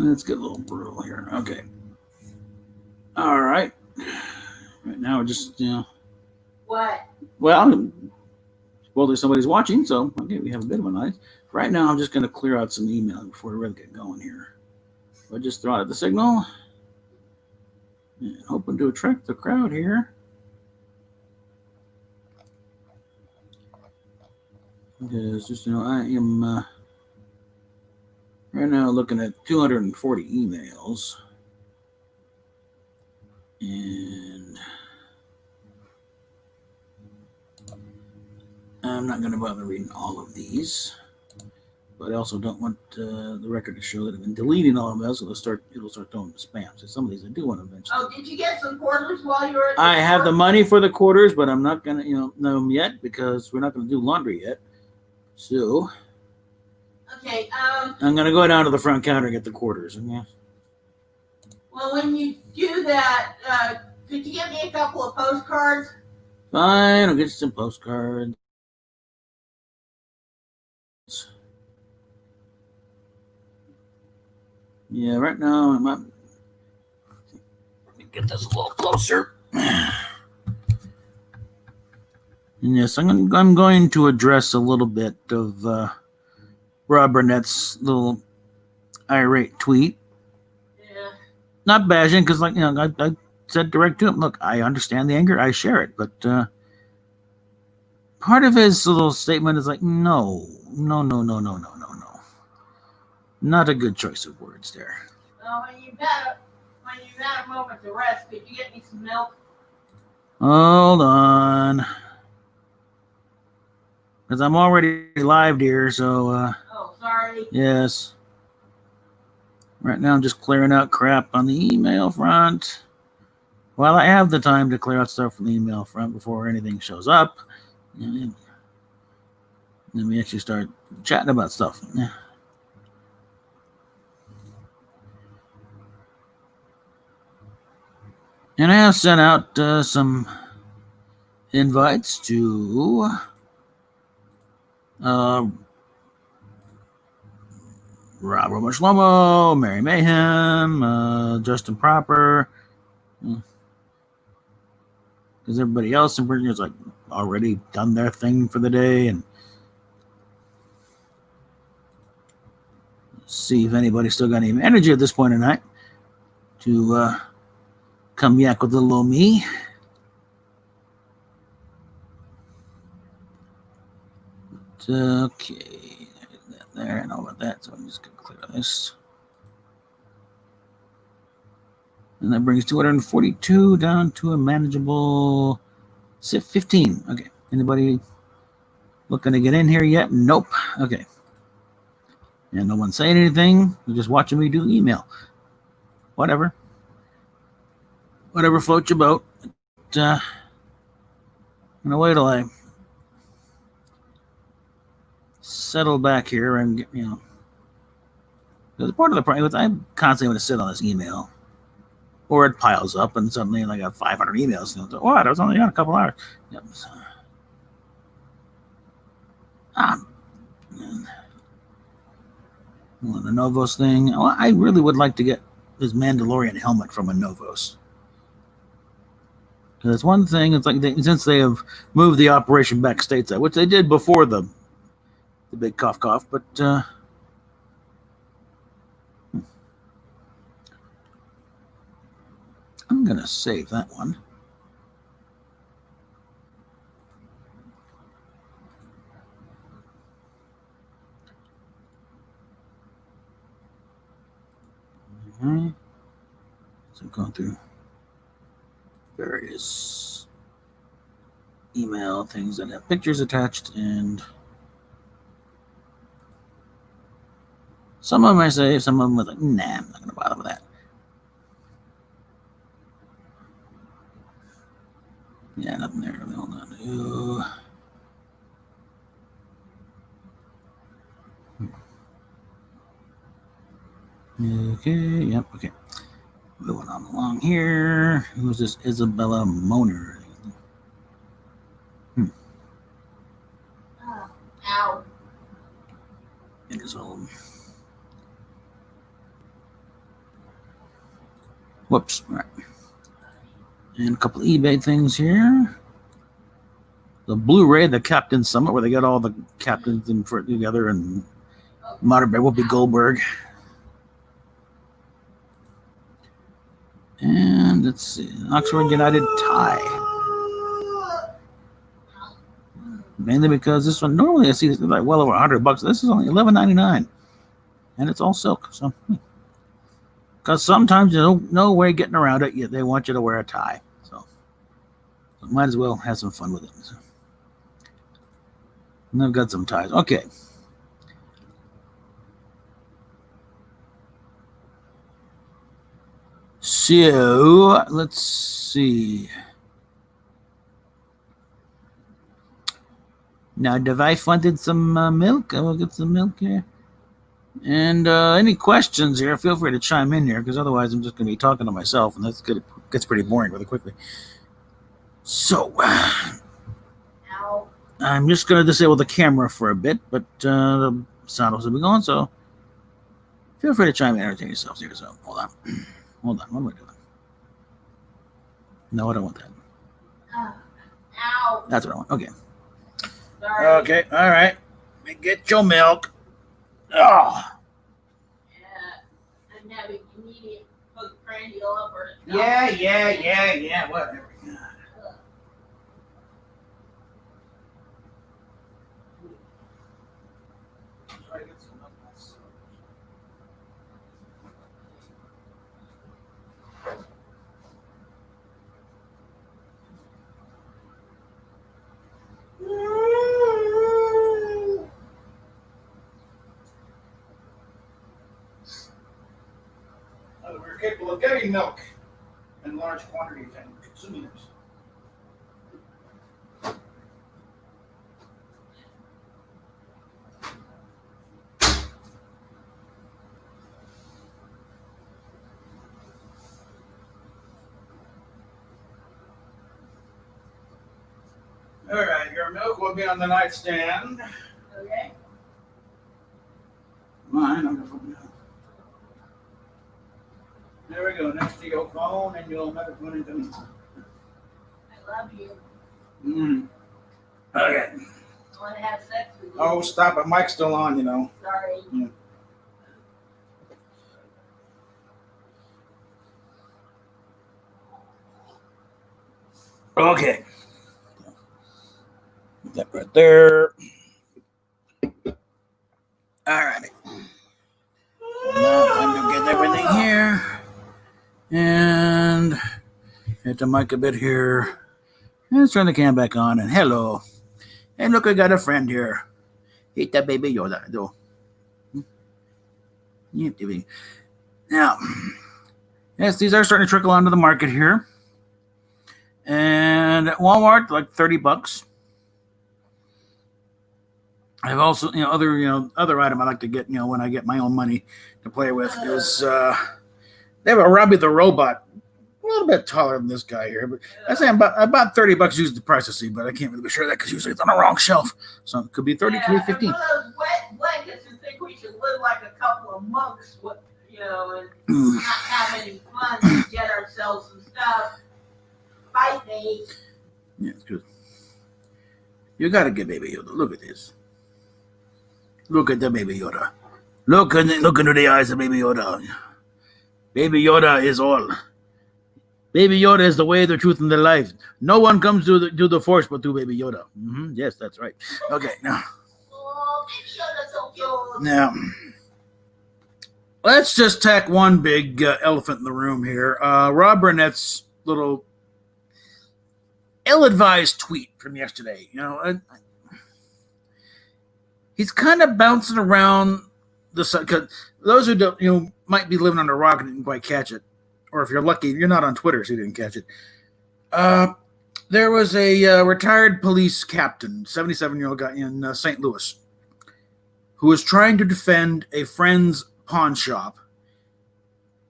Let's get a little brutal here. Okay. All right. Right now we're just, What? Well, there's somebody's watching, so okay, we have a bit of a night. Right now I'm just going to clear out some email before we really get going here. I'll just throw out the signal and hoping to attract the crowd here. Because just, I am right now looking at 240 emails. And I'm not going to bother reading all of these, but I also don't want the record to show that I've been deleting all of them. So it'll start throwing spam. So some of these I do want to eventually. Oh, did you get some quarters while you were at the I have the store? money for the quarters, but I'm not gonna know them yet because we're not gonna do laundry yet. So Okay. I'm gonna go down to the front counter and get the quarters. Yeah. Well, when you do that, could you get me a couple of postcards? Fine, I'll get you some postcards. Yeah, right now let me get this a little closer. And yes, I'm going to address a little bit of Rob Burnett's little irate tweet. Yeah. Not bashing, because I said direct to him, look, I understand the anger, I share it, but part of his little statement is like, no. Not a good choice of words there. Well, when you've had a moment to rest, could you get me some milk? Hold on. Because I'm already live here, so Oh, sorry. yes. Right now I'm just clearing out crap on the email front. While I have the time to clear out stuff from the email front before anything shows up, and then we actually start chatting about stuff. And I have sent out some invites to Robert Shlomo, Mary Mayhem, Justin Proper, because everybody else in Britain is like already done their thing for the day, and see if anybody's still got any energy at this point in the night to come yak with little old me. But, okay, there, I know about that, so I'm just gonna clear this. And that brings 242 down to a manageable 15. Okay. Anybody looking to get in here yet? Nope. Okay. And no one saying anything. You're just watching me do email. Whatever. Whatever floats your boat. But, I'm gonna wait till I settle back here and get, because part of the problem is I'm constantly going to sit on this email, or it piles up and suddenly I got 500 emails. What? I was only on a couple hours. Yep. The Novos thing. Well, I really would like to get this Mandalorian helmet from a Novos. Because one thing, it's like since they have moved the operation back stateside, which they did before the big cough, but I'm gonna save that one. Okay. So going through various email things that have pictures attached, and some of them I save, some of them was like, nah, I'm not gonna bother with that. Yeah, nothing there. Hold on. Okay, yep, okay. Moving on along here. Who's this? Isabella Moner. Ow. It is old. Whoops. All right. And a couple of eBay things here. The Blu-ray, the Captain Summit, where they got all the captains in for together, and modern by Whoopi Goldberg. And let's see, Oxford United tie. Mainly because this one, normally I see this like well over $100. This is only $11.99, and it's all silk. So, because sometimes you don't know where you're getting around it, yet they want you to wear a tie. So might as well have some fun with it. So, and I've got some ties. Okay. So let's see. Now, Device wanted some milk. I will get some milk here. And any questions here, feel free to chime in here, because otherwise I'm just going to be talking to myself, and that's good. It gets pretty boring really quickly. So, I'm just going to disable the camera for a bit, but the sound will still be going, so feel free to chime in and entertain yourselves here. So, hold on. Hold on, what am I doing? No, I don't want that. Ow. That's what I want. Okay. Sorry. Okay, all right. Get your milk. Oh. Yeah. I'm having immediate prandial upper. Yeah, whatever. We're capable of getting milk in large quantities and consuming it. All right, your milk will be on the nightstand. Okay. Mine, I'm gonna put it down. There we go, next to your phone, and you'll never put it in. I love you. Okay. I want to have sex with you. Oh, stop it. Mic's still on, you know. Sorry. Yeah. Okay. Put that right there. All righty. Now time to get everything here. And hit the mic a bit here. And let's turn the cam back on. And hello. And look, I got a friend here. Hit that baby Yoda. Do. Now, yes, these are starting to trickle onto the market here. And at Walmart, like $30. I've also, other item I like to get, when I get my own money to play with is they have a Robbie the Robot, a little bit taller than this guy here, but I say about $30 usually the price to see, but I can't really be sure of that because usually it's on the wrong shelf. So it could be 30, could be 15. One of those wet blankets who think we should live like a couple of monks, and not have any fun and get ourselves some stuff. Bite me. Yeah, it's good. You gotta get Baby Yoda. Look at this. Look at the Baby Yoda. Look into the eyes of Baby Yoda. Baby Yoda is all. Baby Yoda is the way, the truth, and the life. No one comes to the Force but through Baby Yoda. Mm-hmm. Yes, that's right. Okay, now. Oh, Baby Yoda's so cute. Now, let's just tack one big elephant in the room here. Rob Burnett's little ill-advised tweet from yesterday. He's kind of bouncing around the sun, because those who don't, might be living under a rock and didn't quite catch it, or if you're lucky, you're not on Twitter, so you didn't catch it. There was a retired police captain, 77-year-old guy in St. Louis, who was trying to defend a friend's pawn shop,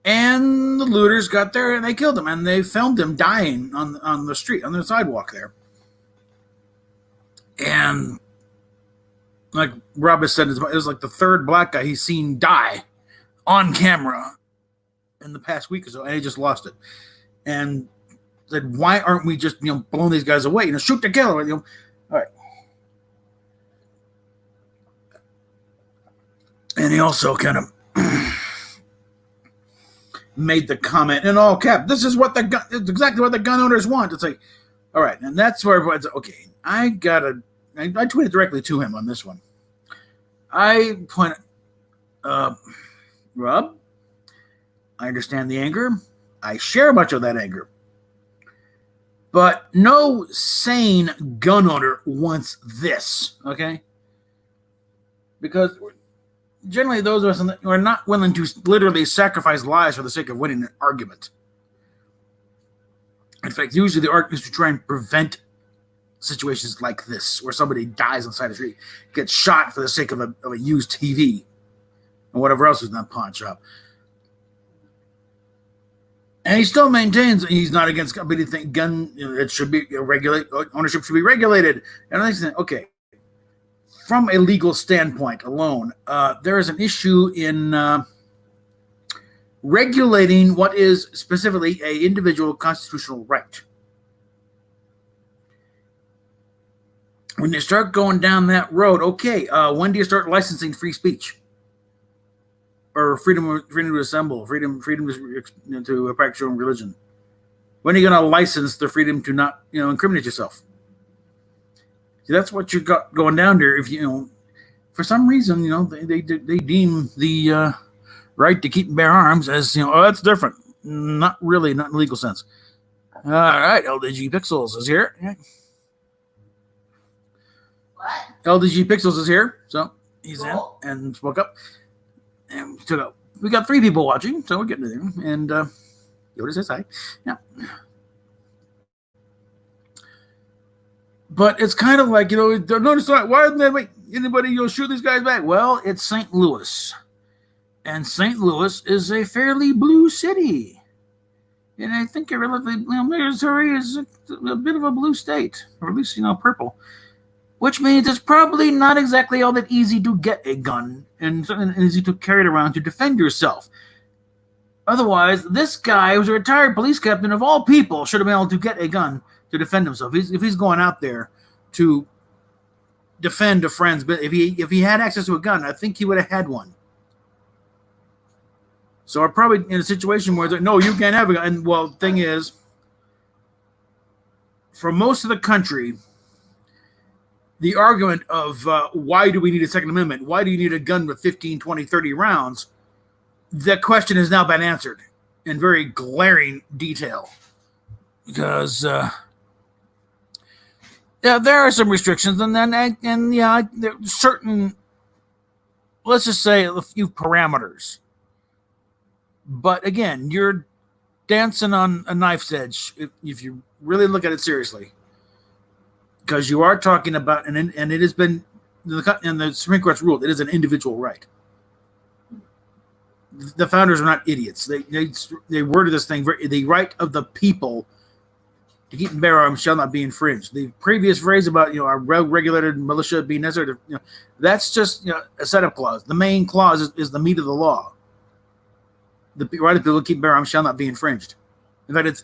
and the looters got there and they killed him, and they filmed him dying on the street, on the sidewalk there. And like Rob has said, it was like the third black guy he's seen die on camera in the past week or so, and he just lost it. And said, why aren't we just, blowing these guys away? Shoot to kill. All right. And he also kind of made the comment in all caps, this is it's exactly what the gun owners want. It's like, all right, and that's where everyone's okay. I tweeted directly to him on this one. I point, Rob, I understand the anger. I share much of that anger. But no sane gun owner wants this, okay? Because generally those of us who are not willing to literally sacrifice lives for the sake of winning an argument. In fact, usually the argument is to try and prevent situations like this, where somebody dies on the side of the street, gets shot for the sake of a used TV, or whatever else is in that pawn shop. And he still maintains he's not against gun, but he thinks it should be ownership should be regulated. And I think, okay, from a legal standpoint alone, there is an issue in regulating what is specifically an individual constitutional right. When you start going down that road, okay, when do you start licensing free speech? Or freedom to assemble, freedom to practice your own religion? When are you going to license the freedom to not, incriminate yourself? See, that's what you got going down there. If for some reason, they deem the right to keep and bear arms as that's different. Not really, not in legal sense. All right, LDG Pixels is here. What? LDG Pixels is here, so he's cool. In and spoke up. And we got 3 people watching, so we're getting to them. And Yoda says hi. Yeah. But it's kind of like, notice why didn't they wait? Anybody shoot these guys back? Well, it's St. Louis. And St. Louis is a fairly blue city. And I think Missouri is a bit of a blue state, or at least, purple. Which means it's probably not exactly all that easy to get a gun and easy to carry it around to defend yourself. Otherwise, this guy, who's a retired police captain of all people, should have been able to get a gun to defend himself. If he's going out there to defend a friend's, but if he had access to a gun, I think he would have had one. So we're probably in a situation where no, you can't have a gun. And well, the thing is, for most of the country, the argument of why do we need a Second Amendment? Why do you need a gun with 15, 20, 30 rounds? The question has now been answered in very glaring detail. Because, there are some restrictions, and there are certain, let's just say, a few parameters. But again, you're dancing on a knife's edge if you really look at it seriously. Because you are talking about, and it has been, and the Supreme Court's ruled, it is an individual right. The founders are not idiots. They worded this thing, the right of the people to keep and bear arms shall not be infringed. The previous phrase about, a well-regulated militia being necessary, that's just, a setup clause. The main clause is the meat of the law. The right of people to keep and bear arms shall not be infringed. In fact,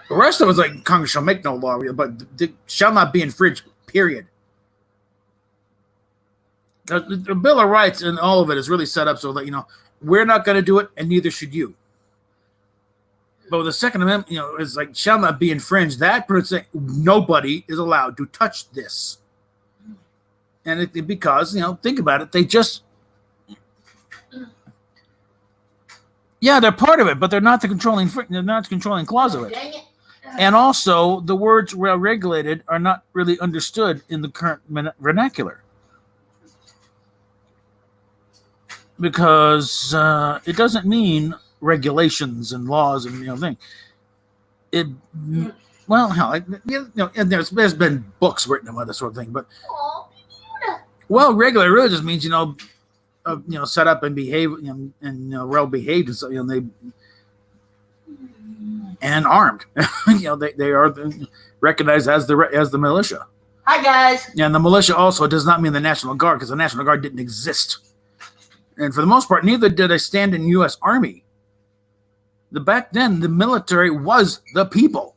the rest of it's like Congress shall make no law, but shall not be infringed, period. The Bill of Rights and all of it is really set up so that, we're not going to do it and neither should you. But with the Second Amendment, it's like shall not be infringed. That person, nobody is allowed to touch this. And because, think about it, they just, they're part of it, but they're not the controlling clause of it. Dang it. And also, the words well regulated are not really understood in the current vernacular. Because it doesn't mean regulations and laws and thing. Well, hell, and there's been books written about this sort of thing, but well, regulated really just means set up and behave and well behaved and so they. And armed, they are recognized as the militia. Hi guys. And the militia also does not mean the National Guard, because the National Guard didn't exist. And for the most part, neither did a stand-in U.S. Army. Back then, the military was the people.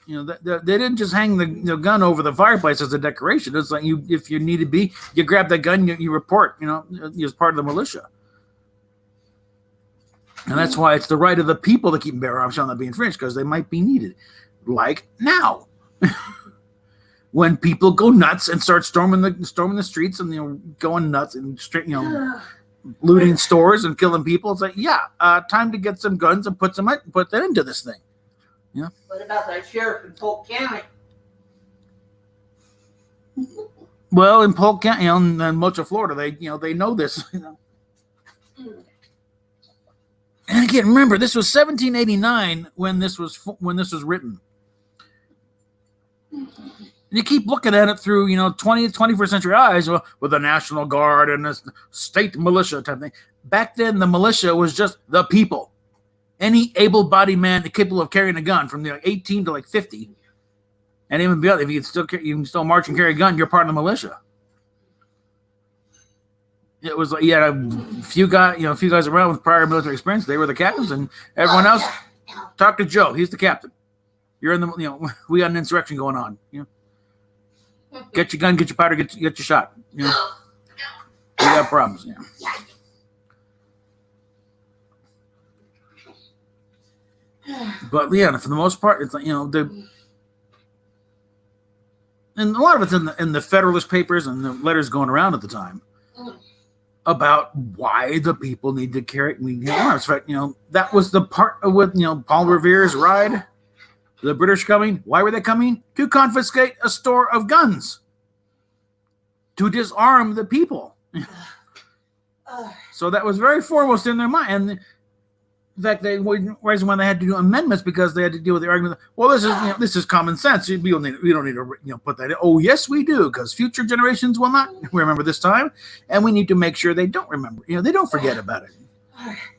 They didn't just hang the gun over the fireplace as a decoration. It's like if you need to be, you grab that gun, you report, as part of the militia. And that's why it's the right of the people to keep bear arms shall not be infringed, because they might be needed. Like now. When people go nuts and start storming the streets and going nuts and looting stores and killing people, it's like, time to get some guns and put that into this thing. Yeah. What about that sheriff in Polk County? Well, in Polk County, in much of Florida, they know this. And again, remember, this was 1789 when this was written. And you keep looking at it through 21st century eyes with the National Guard and this state militia type thing. Back then, the militia was just the people. Any able-bodied man capable of carrying a gun from 18 to 50, and even beyond, if you can still march and carry a gun, you're part of the militia. It was like you had a few guys around with prior military experience. They were the captains, and everyone else. Talk to Joe. He's the captain. You're in the we got an insurrection going on. Get your gun, get your powder, get your shot. We got problems. But for the most part, it's like and a lot of it's in the Federalist Papers and the letters going around at the time about why the people need to carry arms. Right? That was the part with Paul Revere's ride. The British coming. Why were they coming? To confiscate a store of guns. To disarm the people. So that was very foremost in their mind. And in fact, reason why they had to do amendments, because they had to deal with the argument. Well, this is common sense. We don't need to put that in. Oh, yes, we do, because future generations will not remember this time, and we need to make sure they don't remember. They don't forget about it.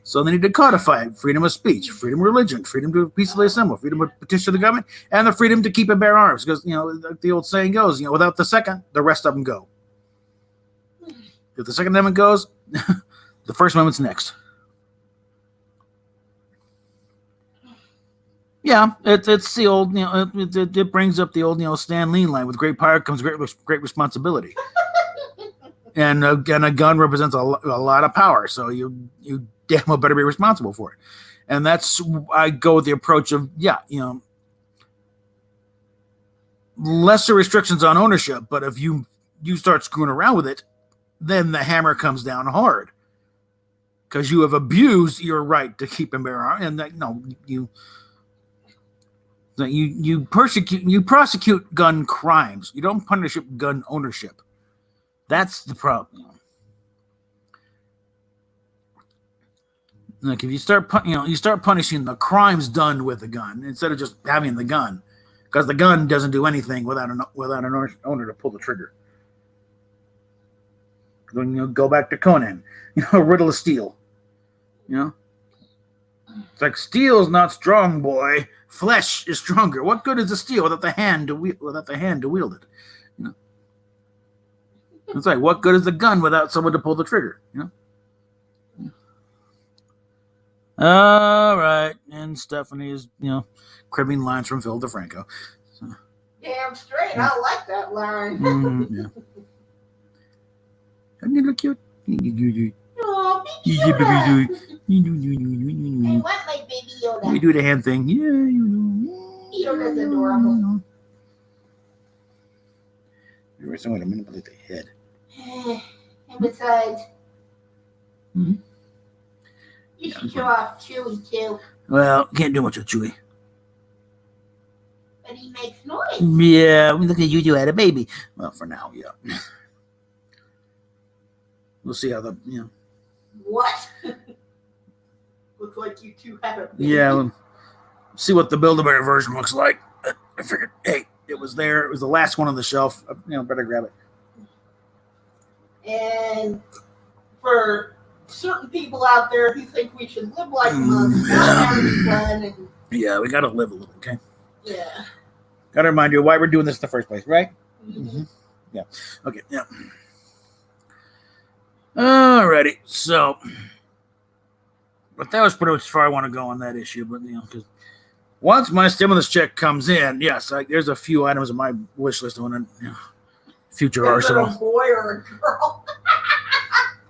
So they need to codify freedom of speech, freedom of religion, freedom to peacefully assemble, freedom to petition the government, and the freedom to keep and bear arms. Because the old saying goes, without the second, the rest of them go. If the Second Amendment goes, the First Amendment's next. Yeah, it's the old, it brings up the old, Stan Lee line: with great power comes great responsibility. And a gun represents a lot of power, so you damn well better be responsible for it. And that's, I go with the approach of, lesser restrictions on ownership, but if you start screwing around with it, then the hammer comes down hard. Because you have abused your right to keep and bear arms, and you prosecute gun crimes. You don't punish gun ownership. That's the problem. Like if you start punishing the crimes done with the gun instead of just having the gun, because the gun doesn't do anything without an owner to pull the trigger. Then go back to Conan, Riddle of Steel. It's like steel's not strong, boy. Flesh is stronger. What good is the steel without the hand to wield it? It's like, what good is the gun without someone to pull the trigger? All right, and Stephanie is cribbing lines from Phil DeFranco. So. Damn straight, I like that line. Yeah. Doesn't he look cute? Oh, Yoda. I want my baby Yoda. We do the hand thing. Yeah, Yoda's adorable. You were somewhere to manipulate the head. And besides, you should show off Chewy too. Well, can't do much with Chewy. But he makes noise. Yeah, look at you had a baby. Well, for now, yeah. We'll see how What? Looks like you two had a baby. Yeah, we'll see what the Build-A-Bear version looks like. I figured, hey, it was there. It was the last one on the shelf. Better grab it. And for certain people out there who think we should live like monks, yeah, we gotta live a little, okay? Yeah. Gotta remind you why we're doing this in the first place, right? Mm-hmm. Yeah. Okay. Yeah. Alrighty, so, but that was pretty much as far I want to go on that issue. But because once my stimulus check comes in, yes, there's a few items on my wish list on a future Is it arsenal. a boy or a girl?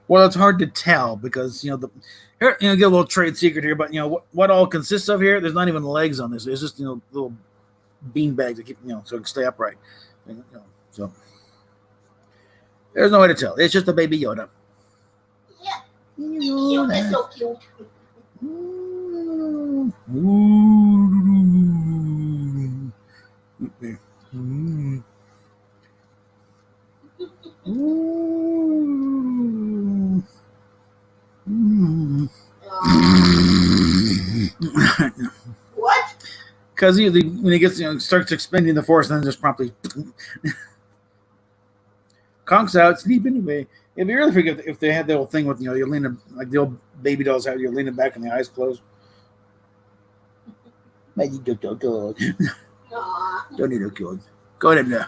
Well, it's hard to tell because here, get a little trade secret here, but what all consists of here? There's not even legs on this. It's just little bean bags that keep so it can stay upright. So there's no way to tell. It's just a baby Yoda. Yeah, Yoda's so cute. What? Because when he gets starts expending the force, and then just promptly conks out, sleep anyway. It'd be really freaky if they had the old thing with you're leaning like the old baby dolls have. You're leaning back and the eyes closed. Don't need a kid. Go ahead.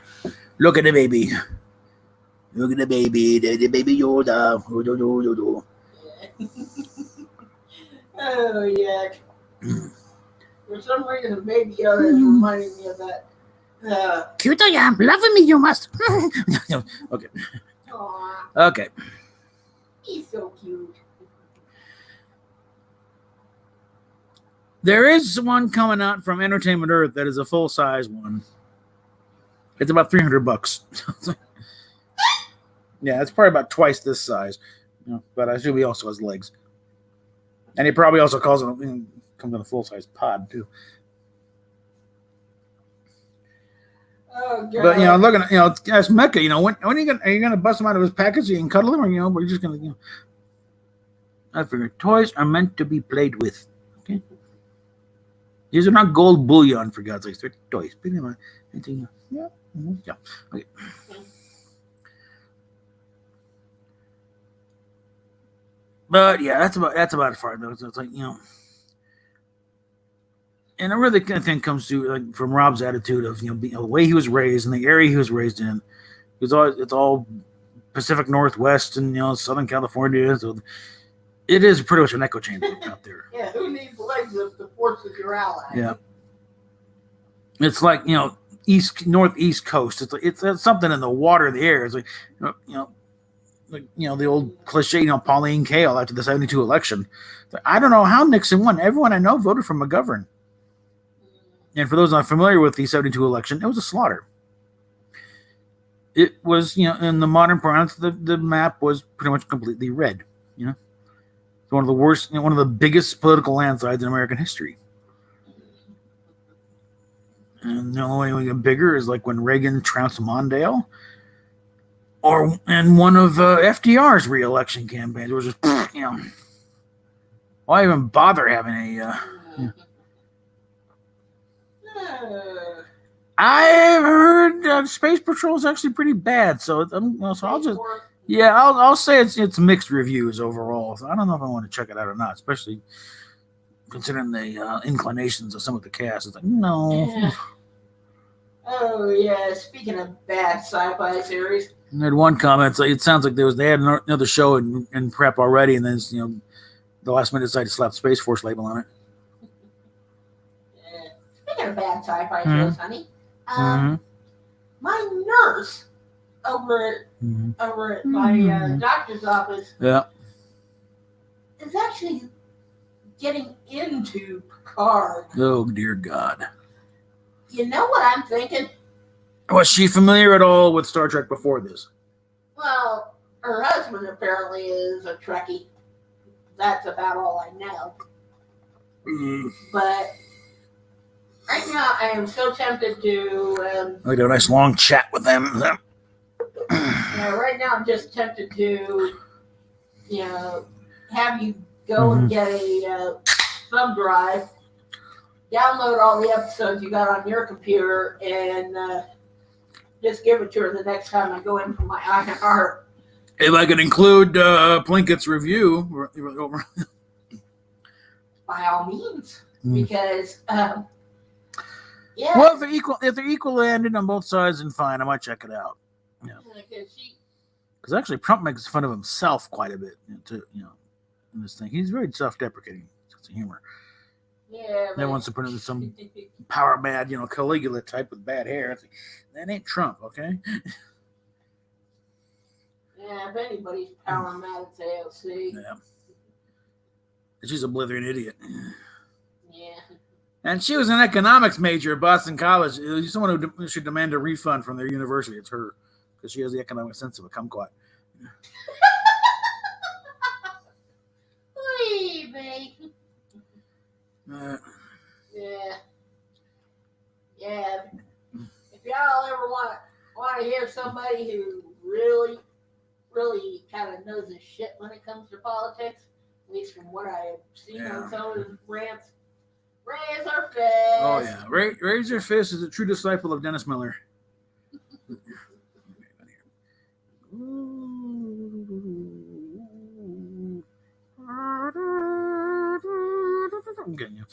Look at the baby. Look at the baby. The baby Yoda. Oh yeah. For some reason, Baby Yoda is reminding me of that. Cute I am. Loving me, you must. Okay. Aww, Okay. he's so cute. There is one coming out from Entertainment Earth that is a full size one. It's about $300. Yeah, it's probably about twice this size. But I assume he also has legs. And he probably also comes in a full size pod too. Oh god. But looking at ask Mecca, when are you gonna bust him out of his package and cuddle him, or we're just gonna I figure toys are meant to be played with. Okay. These are not gold bullion, for God's sakes. They're toys. Yeah. Okay. But yeah, that's about as far though. So it's like and I really kind of think comes to from Rob's attitude of the way he was raised and the area he was raised in. It's all Pacific Northwest and Southern California, so it is pretty much an echo chamber out there. Yeah, who needs legs if the force is your ally? Yeah, it's like northeast coast. It's something in the water, the air. It's like the old cliche, Pauline Kael after the '72 election. I don't know how Nixon won. Everyone I know voted for McGovern. And for those not familiar with the '72 election, it was a slaughter. It was, in the modern parlance, the map was pretty much completely red. It's one of the worst, one of the biggest political landslides in American history. And the only way we get bigger is like when Reagan trounced Mondale, and one of FDR's re-election campaigns. It was just, why even bother having a? I've heard Space Patrol is actually pretty bad, so I'll just I'll say it's mixed reviews overall. So I don't know if I want to check it out or not, especially considering the inclinations of some of the cast. It's like no. Yeah. Oh yeah. Speaking of bad sci-fi series, I had one comment. It sounds like they had another show in prep already, and then the last minute decided to slap the Space Force label on it. Speaking of bad sci-fi shows, honey, Mm-hmm. my nurse over at my doctor's office is actually getting into Picard. Oh dear God! You know what I'm thinking? Was she familiar at all with Star Trek before this? Well, her husband apparently is a Trekkie. That's about all I know. But right now, I am so tempted to. I do a nice long chat with them. Right now, I'm just tempted to, have you go and get a thumb drive, download all the episodes you got on your computer, and just give it to her the next time I go in for my IR. If I could include Plinkett's review, by all means, because. Yeah. Well, if they're equally ended on both sides, then fine. I might check it out. Yeah. Because actually, Trump makes fun of himself quite a bit, in this thing. He's very self-deprecating sense of humor. Yeah. They wants to put in some power mad, Caligula type with bad hair. It's like, that ain't Trump, okay? Yeah, if anybody's power mad, it's AOC. Yeah. She's a blithering idiot. Yeah. And she was an economics major at Boston College. Someone who should demand a refund from their university. It's her, because she has the economic sense of a kumquat. Wee, babe. Yeah. If y'all ever want to hear somebody who really, really kind of knows his shit when it comes to politics, at least from what I've seen on some of his rants, Razor Fist. Oh yeah, Razor Fist is a true disciple of Dennis Miller. I'm getting you.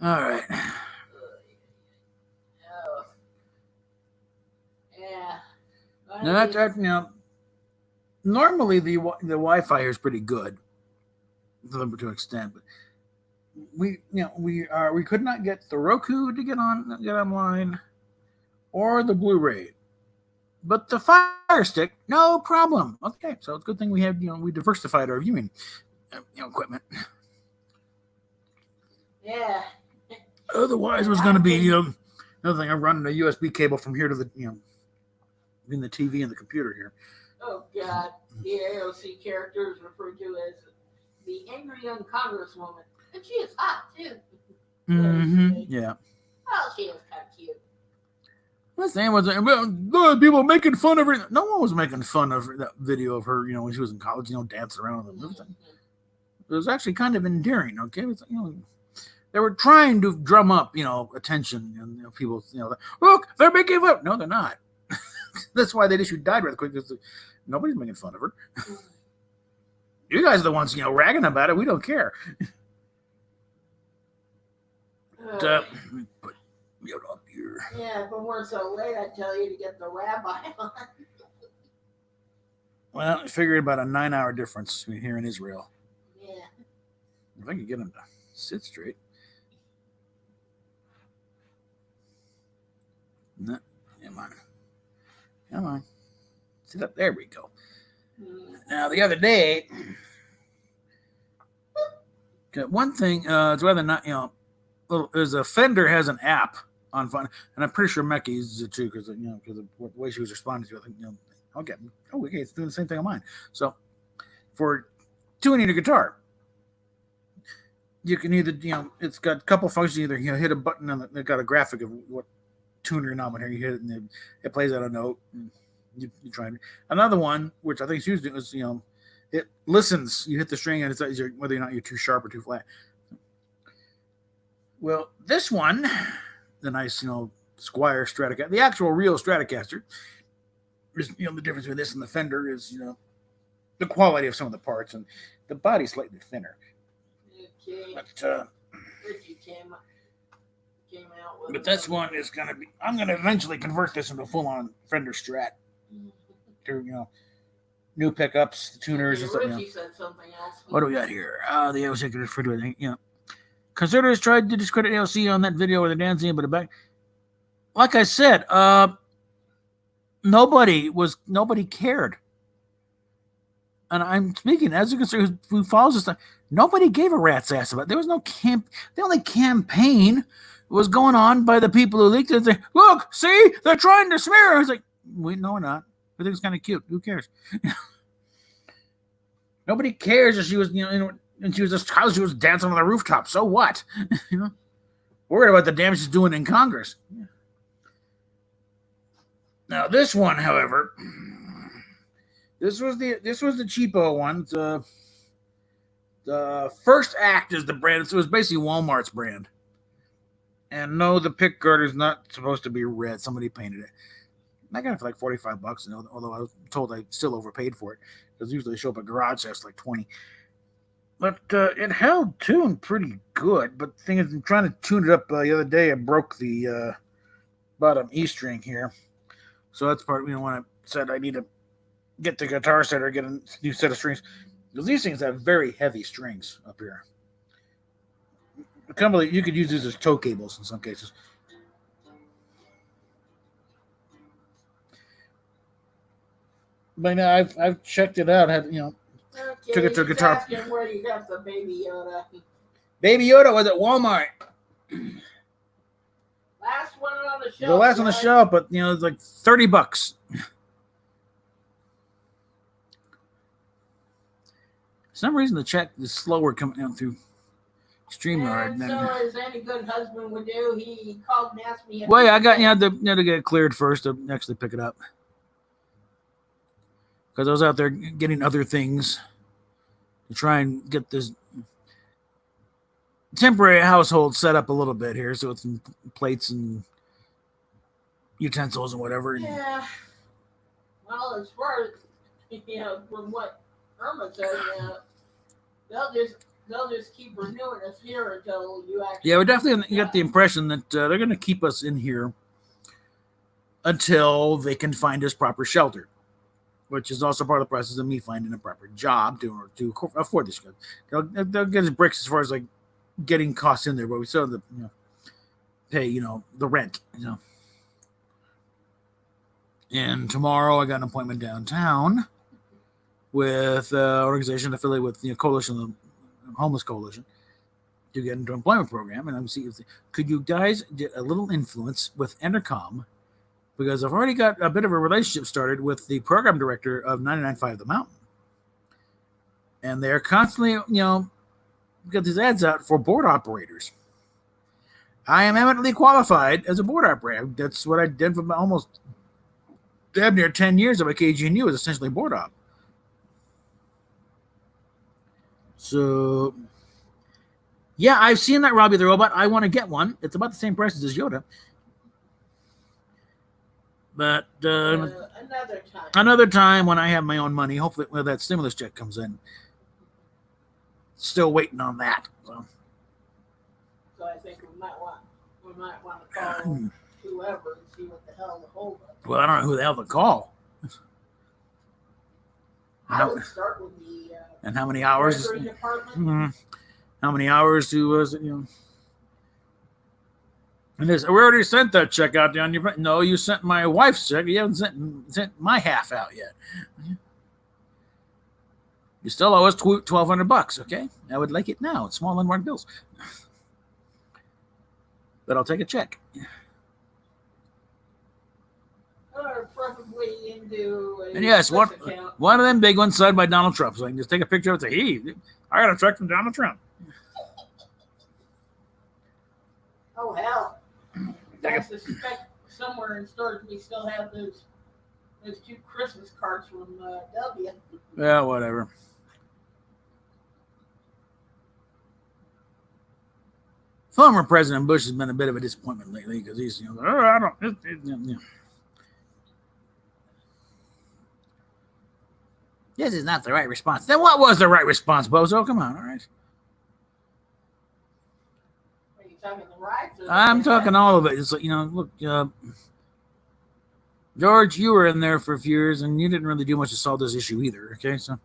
All right. Yeah. Now, normally the Wi-Fi here is pretty good to an extent, but we could not get the Roku to get online, or the Blu-ray, but the Fire Stick, no problem. Okay, so it's a good thing we have we diversified our viewing equipment. Yeah. Otherwise, it was going to be another thing. I'm running a USB cable from here to the between the TV and the computer here. Oh God, the AOC character is referred to as the angry young congresswoman, and she is hot too. Mm-hmm. Yeah. Oh, she is kind of cute. The same was people making fun of her. No one was making fun of that video of her, when she was in college, dancing around with them. It was actually kind of endearing. Okay, it was, they were trying to drum up, attention, and people, look, they're making fun. No, they're not. That's why that issue died rather quick, because nobody's making fun of her. You guys are the ones, ragging about it. We don't care. Let me put it up here. Yeah, if it weren't so late, I'd tell you to get the rabbi on. Well, I figured about a 9-hour difference between here and Israel. Yeah. If I could get him to sit straight. No, come on. Sit up. There we go. Now, the other day, one thing, it's whether or not, there's a Fender has an app on fun, and I'm pretty sure Mecca uses it too, because of the way she was responding to it. Okay, it's doing the same thing on mine. So, for tuning a guitar, you can either, it's got a couple functions. Either hit a button and it's got a graphic of what tuner knob on here. You hit it and it plays out a note. And you try it. Another one, which I think it's used, is it listens. You hit the string and it says whether or not you're too sharp or too flat. Well, this one, the nice Squier Stratocaster, the actual real Stratocaster, is the difference between this and the Fender is the quality of some of the parts, and the body's slightly thinner. Okay. But Richie came out with. But this one is gonna be. I'm gonna eventually convert this into a full-on Fender Strat. To new pickups, the tuners, and stuff. Richie said something else. What do we got here? The AOC could refer to it. Conservatives tried to discredit AOC on that video where they're dancing, but back. Like I said, nobody cared. And I'm speaking as a conservative who follows this stuff. Nobody gave a rat's ass about it. There was no camp. The only campaign was going on by the people who leaked it. Say, look, see, they're trying to smear her. I was like, wait, no, we're not. I think it's kind of cute. Who cares? Nobody cares if she was, and she was just how she was dancing on the rooftop. So what? Worried about the damage she's doing in Congress. Now this one, however, this was the cheapo one. The First Act is the brand. So it was basically Walmart's brand. And no, the pick guard is not supposed to be red. Somebody painted it. I got it for like $45, although I was told I still overpaid for it, because usually they show up at garage sales like $20. But it held tune pretty good. But the thing is, I'm trying to tune it up the other day. I broke the bottom E string here, so that's part. When said I need to get the guitar set or get a new set of strings. Because these things have very heavy strings up here. You could use these as tow cables in some cases. But now I've checked it out. Had took it to a guitar. Asking where you got the Baby Yoda. Baby Yoda was at Walmart. Last one on the shelf. The last on the shelf, but it's like $30. For some reason, the check is slower coming out through StreamYard. And so, as any good husband would do, he called and asked me. Well, yeah, I got to get it cleared first to actually pick it up because I was out there getting other things to try and get this temporary household set up a little bit here, so it's some plates and utensils and whatever. Yeah. Well, as far as from what Irma said, they'll just keep renewing us here until you actually. Yeah, we definitely got the impression that they're going to keep us in here until they can find us proper shelter, which is also part of the process of me finding a proper job to afford this. They'll get us bricks as far as like getting costs in there, but we still have to pay the rent. And tomorrow I got an appointment downtown with an organization affiliated with the coalition, the homeless coalition, to get into an employment program. And I'm seeing could you guys get a little influence with Entercom, because I've already got a bit of a relationship started with the program director of 99.5 The Mountain, and they're constantly got these ads out for board operators. I am eminently qualified as a board operator. That's what I did for almost damn near 10 years of my KGNU, is essentially board op. So, yeah, I've seen that Robbie the Robot. I want to get one. It's about the same price as Yoda. But another time when I have my own money, hopefully when that stimulus check comes in. Still waiting on that. So I think we might want to call whoever and see what the hell the hold up. Well, I don't know who the hell to call. I would start with the and how many hours? Department. How many hours was it? And we already sent that check out on your. No, you sent my wife's check. You haven't sent my half out yet. You still owe us $1,200, okay? I would like it now. It's small unmarked bills. But I'll take a check. Or preferably into and yes, one of them big ones signed by Donald Trump. So I can just take a picture of it and say, hey, I got a check from Donald Trump. Oh, hell. I suspect somewhere in stores we still have those 2 Christmas cards from W. Yeah, whatever. Former President Bush has been a bit of a disappointment lately because he's, I don't. This is not the right response. Then what was the right response, Bozo? Come on, all right. Are you talking the right? I'm talking all of it. It's like, look, George, you were in there for a few years, and you didn't really do much to solve this issue either. Okay, so.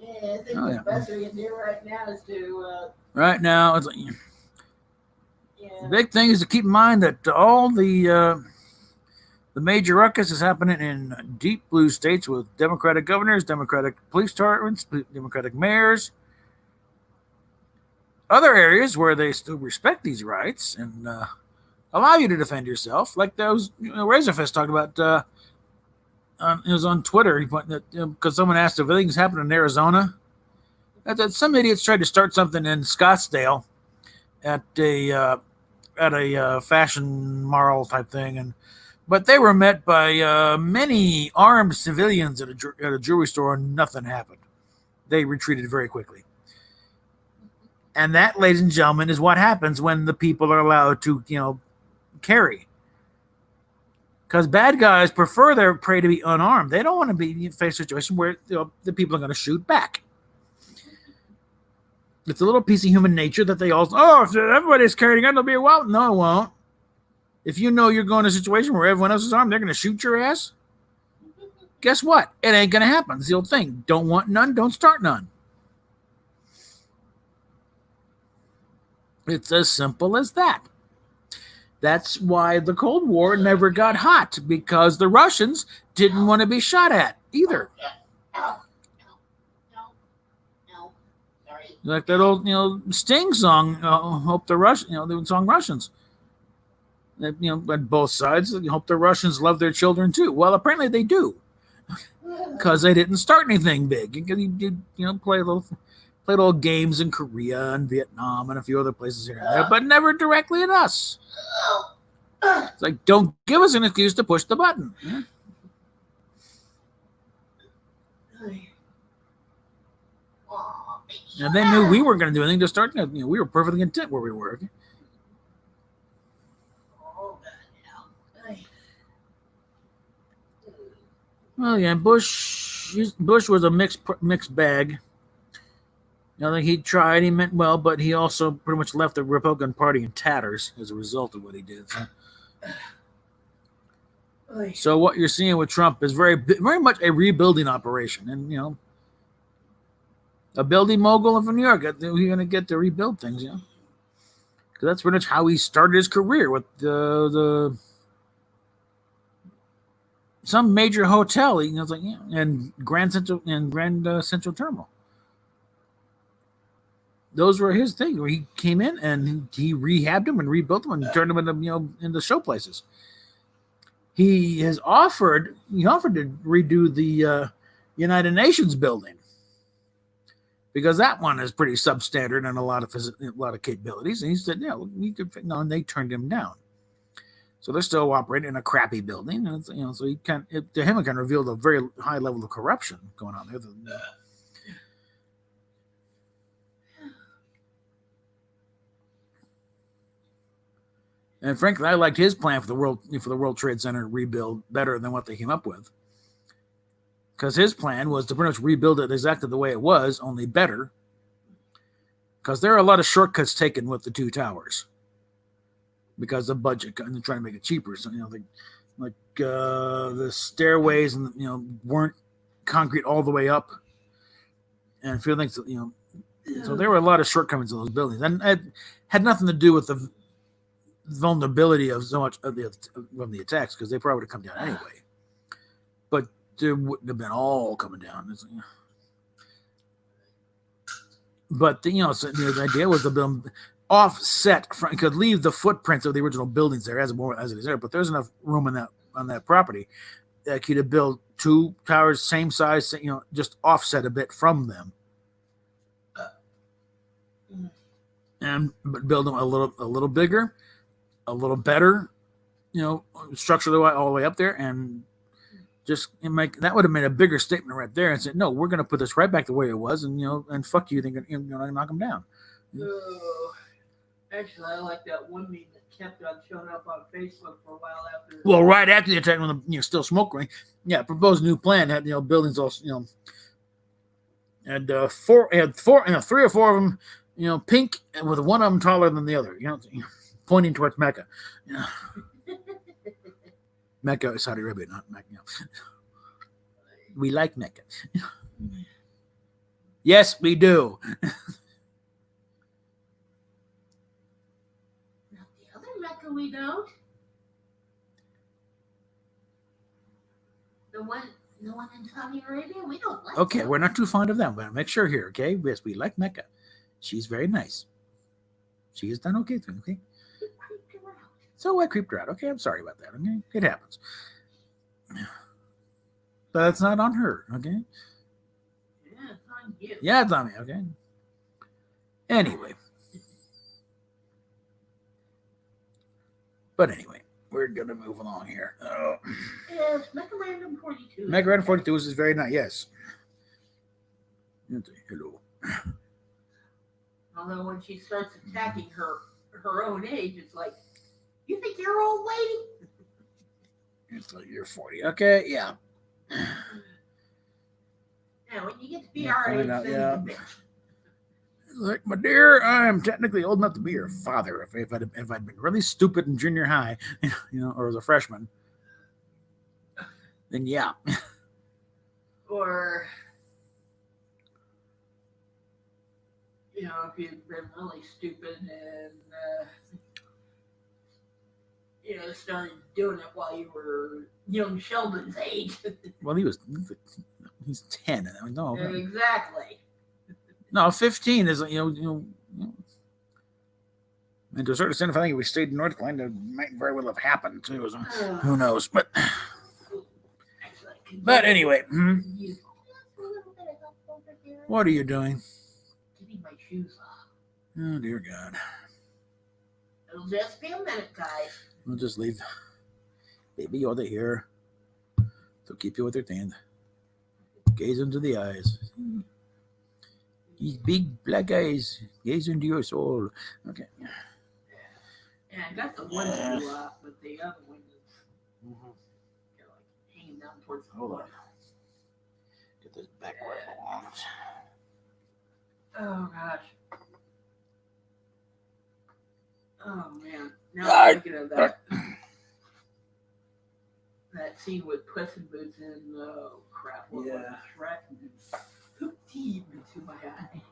Yeah, I think the best we can do right now is to. Right now, it's like, the big thing is to keep in mind that all the major ruckus is happening in deep blue states with Democratic governors, Democratic police departments, Democratic mayors. Other areas where they still respect these rights and allow you to defend yourself, like those Razorfist talked about. It was on Twitter. He put that because someone asked if things happened in Arizona. That some idiots tried to start something in Scottsdale at a fashion mall type thing, but they were met by many armed civilians at a jewelry store, and nothing happened. They retreated very quickly. And that, ladies and gentlemen, is what happens when the people are allowed to, carry. Because bad guys prefer their prey to be unarmed. They don't want to be face a situation where the people are going to shoot back. It's a little piece of human nature that they all, if everybody's carrying a gun, it'll be a while. No, it won't. If you know you're going to a situation where everyone else is armed, they're going to shoot your ass. Guess what? It ain't going to happen. It's the old thing. Don't want none, don't start none. It's as simple as that. That's why the Cold War never got hot, because the Russians didn't want to be shot at either. Like that old, Sting song, "Hope the Russians," the song Russians. That, at both sides, hope the Russians love their children too. Well, apparently they do, because they didn't start anything big. You did, play little games in Korea and Vietnam and a few other places here and there, but never directly at us. It's like, don't give us an excuse to push the button. Yeah? And they knew we weren't going to do anything to start. We were perfectly content where we were. Okay? Well, yeah, Bush was a mixed bag. He tried, he meant well, but he also pretty much left the Republican Party in tatters as a result of what he did. So what you're seeing with Trump is very much a rebuilding operation, and a building mogul from New York. You're going to get to rebuild things, because that's pretty much how he started his career with some major hotel. And Grand Central Terminal. Those were his thing, where he came in and he rehabbed them and rebuilt them and turned them into show places. He offered to redo the United Nations building, because that one is pretty substandard and a lot of capabilities. And he said, we could. No, and they turned him down. So they're still operating in a crappy building, and so he to him it kind of revealed a very high level of corruption going on there. And frankly, I liked his plan for the World Trade Center rebuild better than what they came up with. Because his plan was to pretty much rebuild it exactly the way it was, only better. Because there are a lot of shortcuts taken with the two towers. Because of budget, and they're trying to make it cheaper. So, the stairways and weren't concrete all the way up. And a few things, so there were a lot of shortcomings in those buildings. And it had nothing to do with the vulnerability of so much of the attacks, because they probably would have come down anyway. But there wouldn't have been all coming down. But the idea was to build offset could leave the footprints of the original buildings there as it is there. But there's enough room on that property that you could build two towers, same size, just offset a bit from them, but build them a little bigger, a little better, structurally all the way up there, and just that would have made a bigger statement right there and said, no, we're going to put this right back the way it was, and fuck you, think you're going to knock them down. Actually, I like that one meme that kept on showing up on Facebook for a while after. Well, right after the attack, when the still smoke ring, proposed new plan had buildings all and three or four of them pink, and with one of them taller than the other, pointing towards Mecca. Mecca is Saudi Arabia, not Mecca. We like Mecca. Yes, we do. Not the other Mecca we don't. The one in Saudi Arabia, we don't like. Okay, we're not too fond of them, but make sure here, okay? Yes, we like Mecca. She's very nice. She has done okay things, okay? So I creeped her out. Okay, I'm sorry about that. Okay, it happens. But it's not on her. Okay. Yeah, it's on you. Yeah, it's on me. Okay. Anyway. We're gonna move along here. Yes, Mecca Random 42. Mecca Random 42 is very nice. Yes. Hello. Although when she starts attacking her own age, it's like, you think you're an old lady? It's like you're 40. Okay, yeah. Now, when you get to be our age, then you can bitch. Like, my dear, I'm technically old enough to be your father. If I'd been really stupid in junior high, or as a freshman, then yeah. Or, if you'd been really stupid and, started doing it while you were young Sheldon's age. Well, he's 10. No, Exactly. No, 15 is, and to a certain extent, if I think if we stayed in North Carolina, it might very well have happened too. So who knows? But anyway, what are you doing? Getting my shoes off. Oh dear God! It'll just be a minute, guys. We'll just leave Baby Yoda here. So keep you with your hand. Gaze into the eyes. These big black eyes gaze into your soul. Okay. Yeah, I got the one shoe off, but the other one is hanging down towards the floor. Get this back where it belongs. Oh gosh. Oh man. Now I'm thinking of that scene with Puss in Boots and oh crap, what was it? Shrek took teeth into my eyes.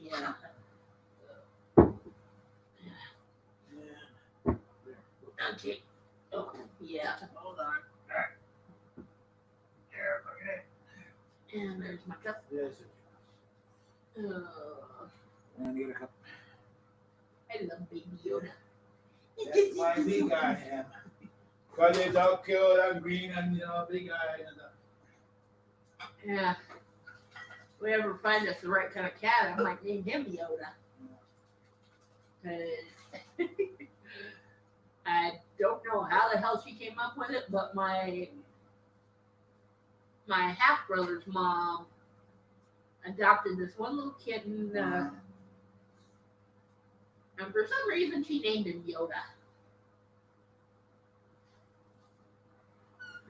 Yeah. Okay. Oh, yeah. Hold on. And there's my cup. Yes. And get a cup. I love Baby Yoda. That's my big guy, him. Because it's all cute and green and, big guy. Yeah. If we ever find us the right kind of cat, I might name him Yoda. I don't know how the hell she came up with it, but my half brother's mom adopted this one little kitten, and for some reason she named him Yoda.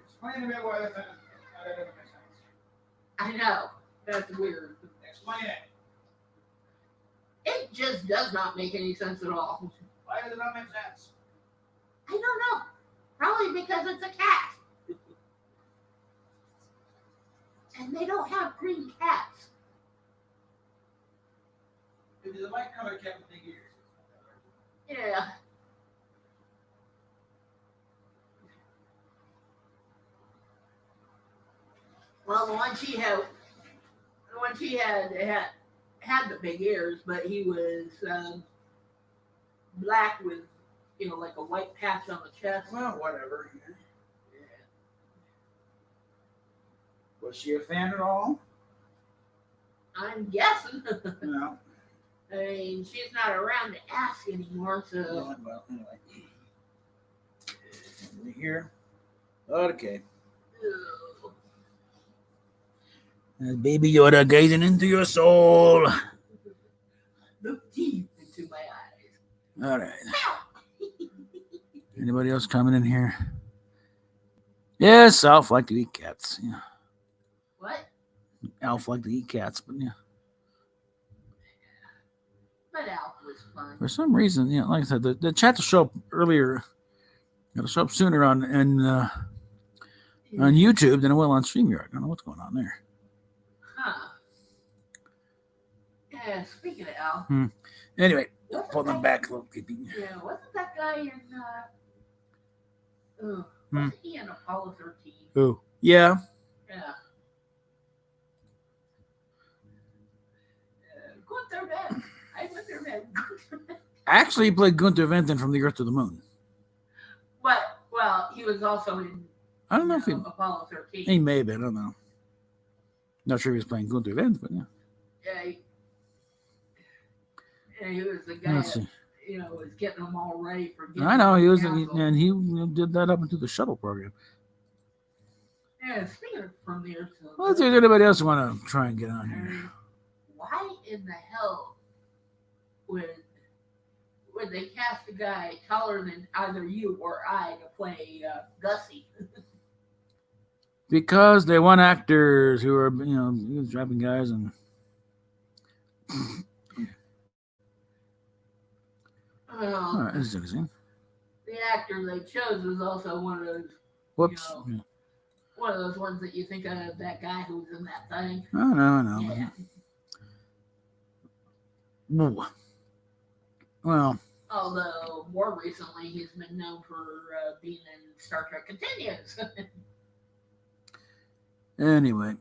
Explain to me why that doesn't make sense. I know. That's weird. Explain it. It just does not make any sense at all. Why does it not make sense? I don't know. Probably because it's a cat. And they don't have green cats. It is a white color cat with big ears. Yeah. Well, the one she had the big ears, but he was black with, like a white patch on the chest. Well, whatever. Yeah. Was she a fan at all? I'm guessing. No. I mean, she's not around to ask anymore, so. Yeah, well, anyway. Here. Okay. Baby Yoda gazing into your soul. Look deep into my eyes. All right. Anybody else coming in here? Yes, Alf like to eat cats. Yeah. What? Alf like to eat cats, but yeah. But Alf was fun. For some reason, like I said, the chat will show up earlier. It'll show up sooner on YouTube than it will on StreamYard. I don't know what's going on there. Huh. Yeah, speaking of Alf. Anyway, pull them back a little bit. Yeah, wasn't that guy in wasn't he in Apollo 13? Who? Yeah. Yeah. Gunther Van. I went there, man. Actually, he played Gunther Venton from the Earth to the Moon. But, well, he was also in I don't know if Apollo 13. he may have been. I don't know. Not sure he was playing Gunther Venton, but yeah. Yeah, he was the guy that, was getting them all ready for getting I know he was, council. and he did that up into the shuttle program. Yeah, speaking of from the Earth to the Moon. Well, let's see if anybody else want to try and get on here. Why in the hell would they cast a guy taller than either you or I to play Gussie? Because they want actors who are, dropping guys and. Well, All right, this is interesting. the actor they chose was also one of those. Whoops. One of those ones that you think of, that guy who was in that thing. Oh, no. Yeah. No. Well. Although more recently he's been known for being in Star Trek Continues. Anyway.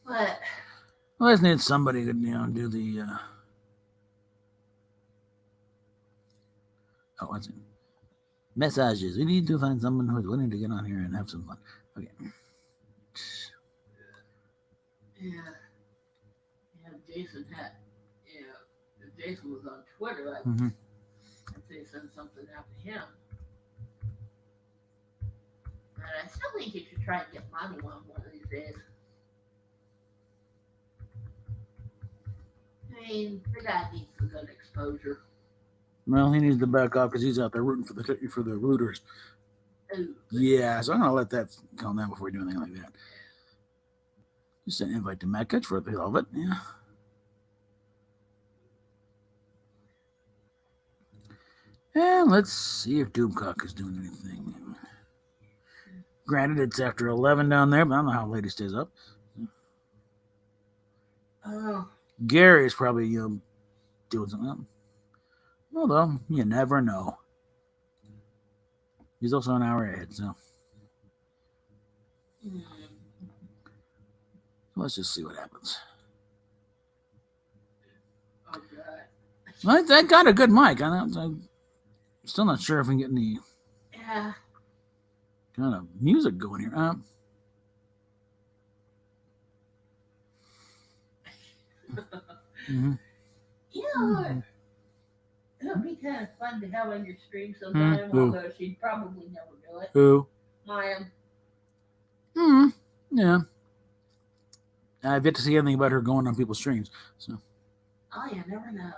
But. Well, I just need somebody to, do the. What's it? Messages. We need to find someone who's willing to get on here and have some fun. Okay. Yeah. Jason had. If Jason was on Twitter, I'd say send something out to him. But I still think you should try and get money one of these days. I mean, the guy needs some good exposure. Well, he needs to back off because he's out there rooting for the rooters. Ooh. Yeah, so I'm gonna let that calm down before we do anything like that. Just an invite to Matt Kutch for the hell of it. Yeah. And let's see if Doomcock is doing anything. Granted, it's after 11 down there, but I don't know how late he stays up. Oh. Gary's probably doing something. Although, you never know. He's also an hour ahead, so. Let's just see what happens. Oh, God. I got a good mic. I'm still not sure if we can get any kind of music going here. It would be kind of fun to have on your stream sometime, although she'd probably never do it. Who? Maya. Yeah. I've yet to see anything about her going on people's streams. So. Oh, you never know.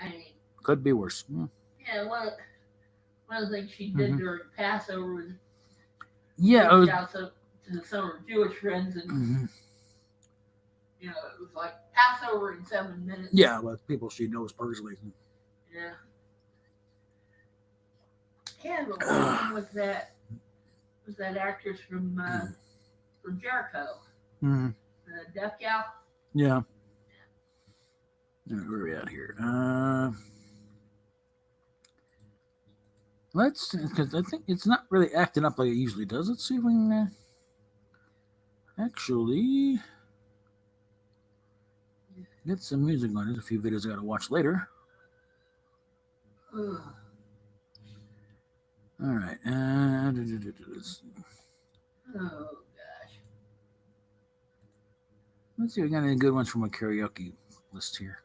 I mean, could be worse. Yeah, one of the things she did during Passover was reach out to some of her Jewish friends, and it was like Passover in 7 minutes. Yeah, with people she knows personally. Yeah. Yeah, but one was that actress from Jericho, the deaf gal. Yeah. Where are we at here? Because I think it's not really acting up like it usually does. Let's see if we can actually get some music on. There's a few videos I got to watch later. All right. Oh, gosh. Let's see if we got any good ones from a karaoke list here.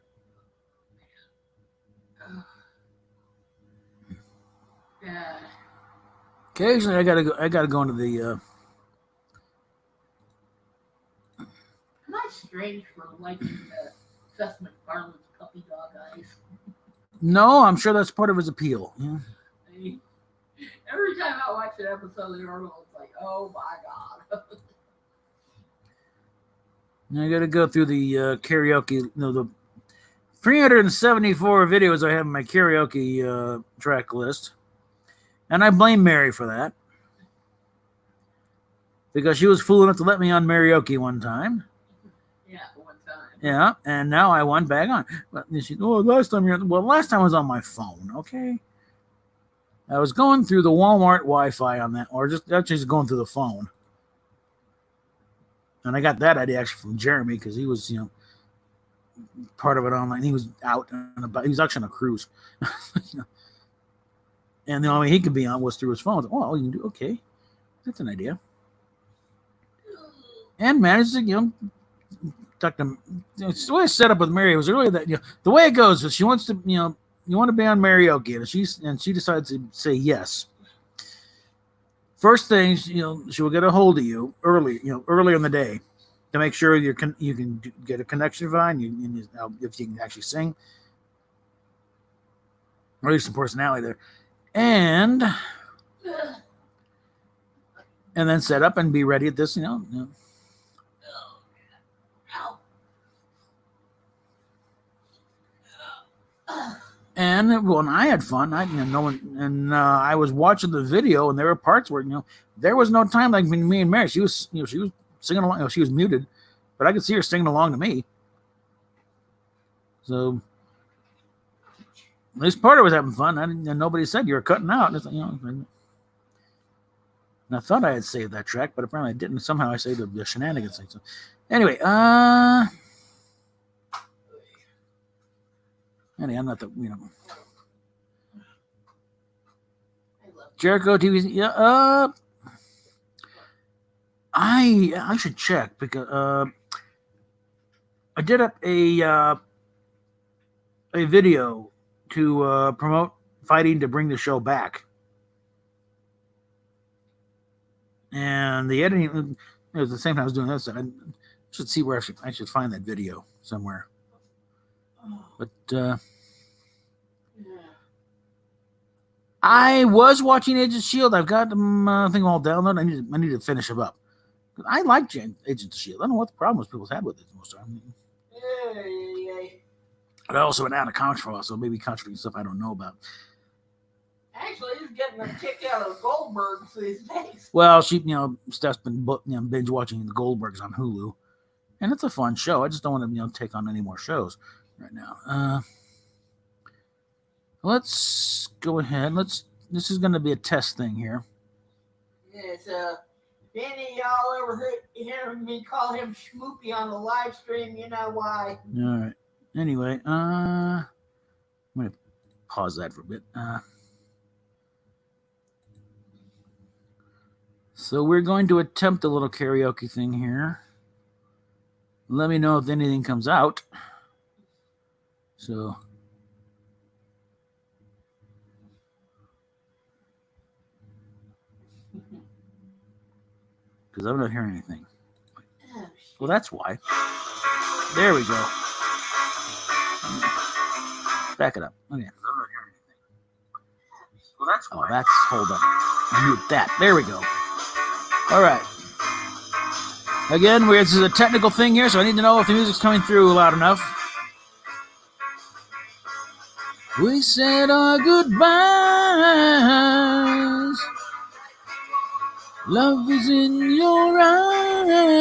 Yeah. Occasionally, I gotta go into the. Am I strange for liking Seth MacFarlane's puppy dog eyes? No, I'm sure that's part of his appeal. Yeah. I mean, every time I watch an episode of the Orville, it's like, oh my god. I got to go through the karaoke. The 374 videos I have in my karaoke track list, and I blame Mary for that because she was fool enough to let me on karaoke one time. Yeah, one time. Yeah, and now I went back on. But she, last time I was on my phone. Okay, I was going through the Walmart Wi-Fi on that, or just going through the phone. And I got that idea actually from Jeremy because he was, part of it online. He was out and about. He was actually on a cruise. And the only way he could be on was through his phone. Oh, you can do okay. That's an idea. And managed to, talk to. It's the way I set up with Mary. It was really that the way it goes is she wants to, you want to be on karaoke, and she decides to say yes. First thing, she will get a hold of you early in the day to make sure you can get a connection fine. If you can actually sing, or at least some personality there. And and then set up and be ready at this, Ow. And when I had fun, I was watching the video, and there were parts where there was no time like me and Mary. She was singing along. She was muted, but I could see her singing along to me. So at least part of it was having fun. And nobody said you were cutting out. And it's like, and I thought I had saved that track, but apparently I didn't. Somehow I saved the shenanigans thing. So anyway, I'm not the Jericho TV. Yeah, I should check because I did up a video to promote fighting to bring the show back, and the editing it was the same time I was doing this. I should see where I should find that video somewhere. But I was watching Agents of S.H.I.E.L.D. I've got them, I think, all downloaded. I need to finish them up. I like Agents of S.H.I.E.L.D. I don't know what the problems people had with it most of the time. But I also been out of comics for a while, so maybe contributing stuff I don't know about. Actually, he's getting a kick out of Goldbergs these days. Well, Steph's been binge watching the Goldbergs on Hulu, and it's a fun show. I just don't want to take on any more shows right now. Let's go ahead. This is going to be a test thing here. Yes, Danny, y'all ever hear me call him Schmoopy on the live stream? You know why. All right. Anyway, I'm going to pause that for a bit. So we're going to attempt a little karaoke thing here. Let me know if anything comes out. So, because I'm not hearing anything. Well, that's why. There we go. Back it up. Okay. Well, that's why. Oh, that's, hold on. Mute that. There we go. All right. Again, this is a technical thing here, so I need to know if the music's coming through loud enough. We said our goodbyes. Love is in your eyes.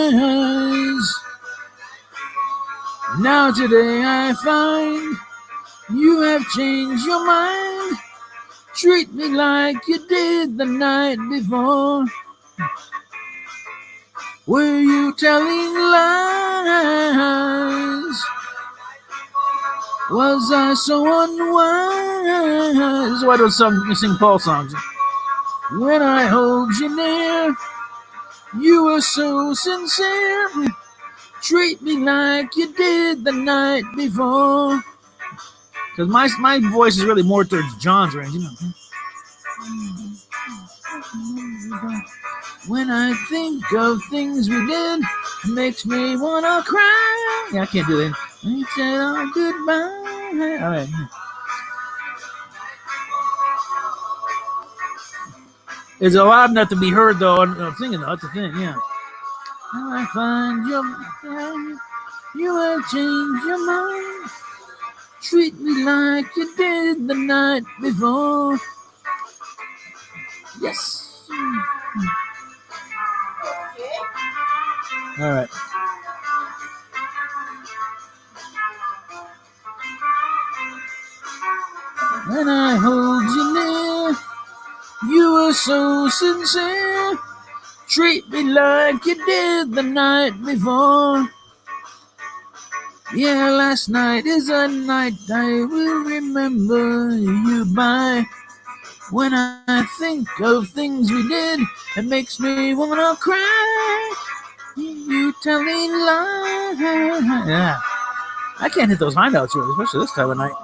Now today I find you have changed your mind. Treat me like you did the night before. Were you telling lies? Was I so unwise? This is why I don't sing Paul songs. When I hold you near, you were so sincere. Treat me like you did the night before. Because my voice is really more towards John's range. When I think of things we did, it makes me want to cry. Yeah, I can't do that. We said our goodbye. All right. It's loud enough to be heard, though. I'm singing, though. That's the thing, yeah. I find you have changed your mind. Treat me like you did the night before. Yes. All right. When I hold you near, you were so sincere. Treat me like you did the night before. Yeah, last night is a night I will remember you by. When I think of things we did, it makes me wanna cry. You telling lies. Yeah. I can't hit those high notes really, especially this time of night.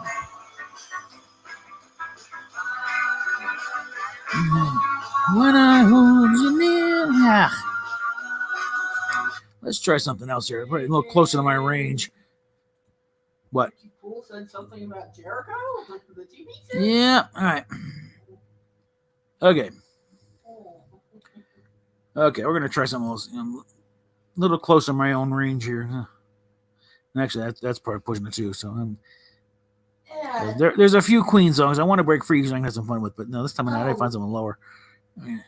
When I hold you near. Yeah. Let's try something else here. Probably a little closer to my range. What? Cool said something about Jericho? Like the TV show? Yeah. All right. Okay. Okay, we're gonna try something else. A little closer to my own range here. Actually, that's probably pushing it too. So Yeah. there's a few Queen songs I want to break free because I can have some fun with. But no, this time I find something lower. Wasn't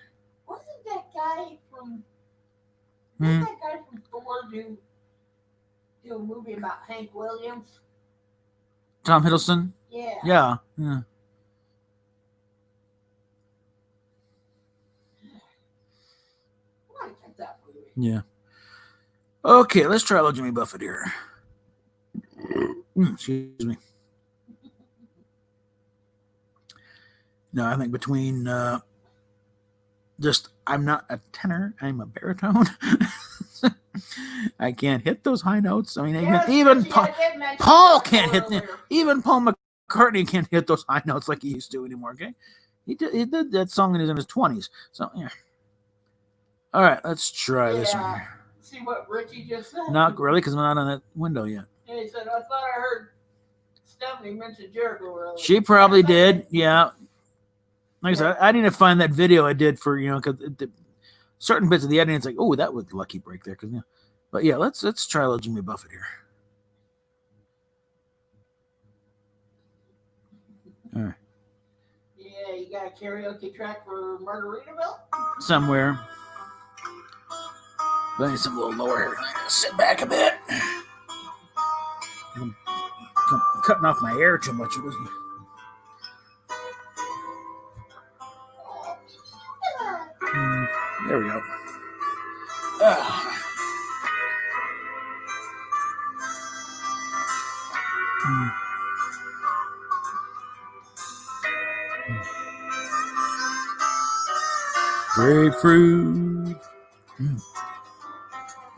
that guy from? Hmm. Didn't that guy from Thor do a movie about Hank Williams? Tom Hiddleston. Yeah. Yeah. I like that movie. Yeah. Okay, let's try a little Jimmy Buffett here. Excuse me. No, I think between I'm not a tenor, I'm a baritone. I can't hit those high notes. I mean, even Paul can't hit. Even Paul McCartney can't hit those high notes like he used to anymore. Okay, he did that song in his 20s. So yeah. All right, let's try this one here. See what Richie just said? Not really, because I'm not on that window yet. And he said, "I thought I heard Stephanie mention Jericho earlier." She probably did. Yeah. Like I said, I need to find that video I did for because certain bits of the editing. It's like, oh, that was a lucky break there. But yeah, let's try a little Jimmy Buffett here. All right. Yeah, you got a karaoke track for Margaritaville? Somewhere. But I need some a little lower here. I'm gonna sit back a bit. I'm cutting off my hair too much. There we go. Grapefruit.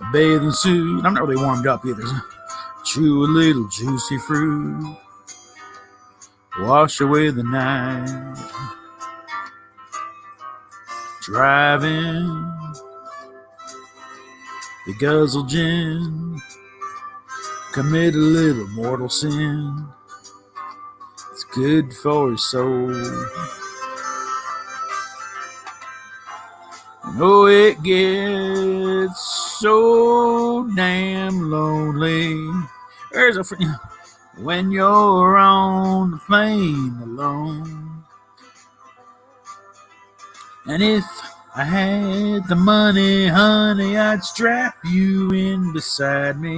A bathing suit. I'm not really warmed up either. Chew a little juicy fruit. Wash away the night. Driving. The guzzle gin. Commit a little mortal sin. It's good for your soul. Oh, it gets so damn lonely. There's a friend when you're on the plane alone. And if I had the money, honey, I'd strap you in beside me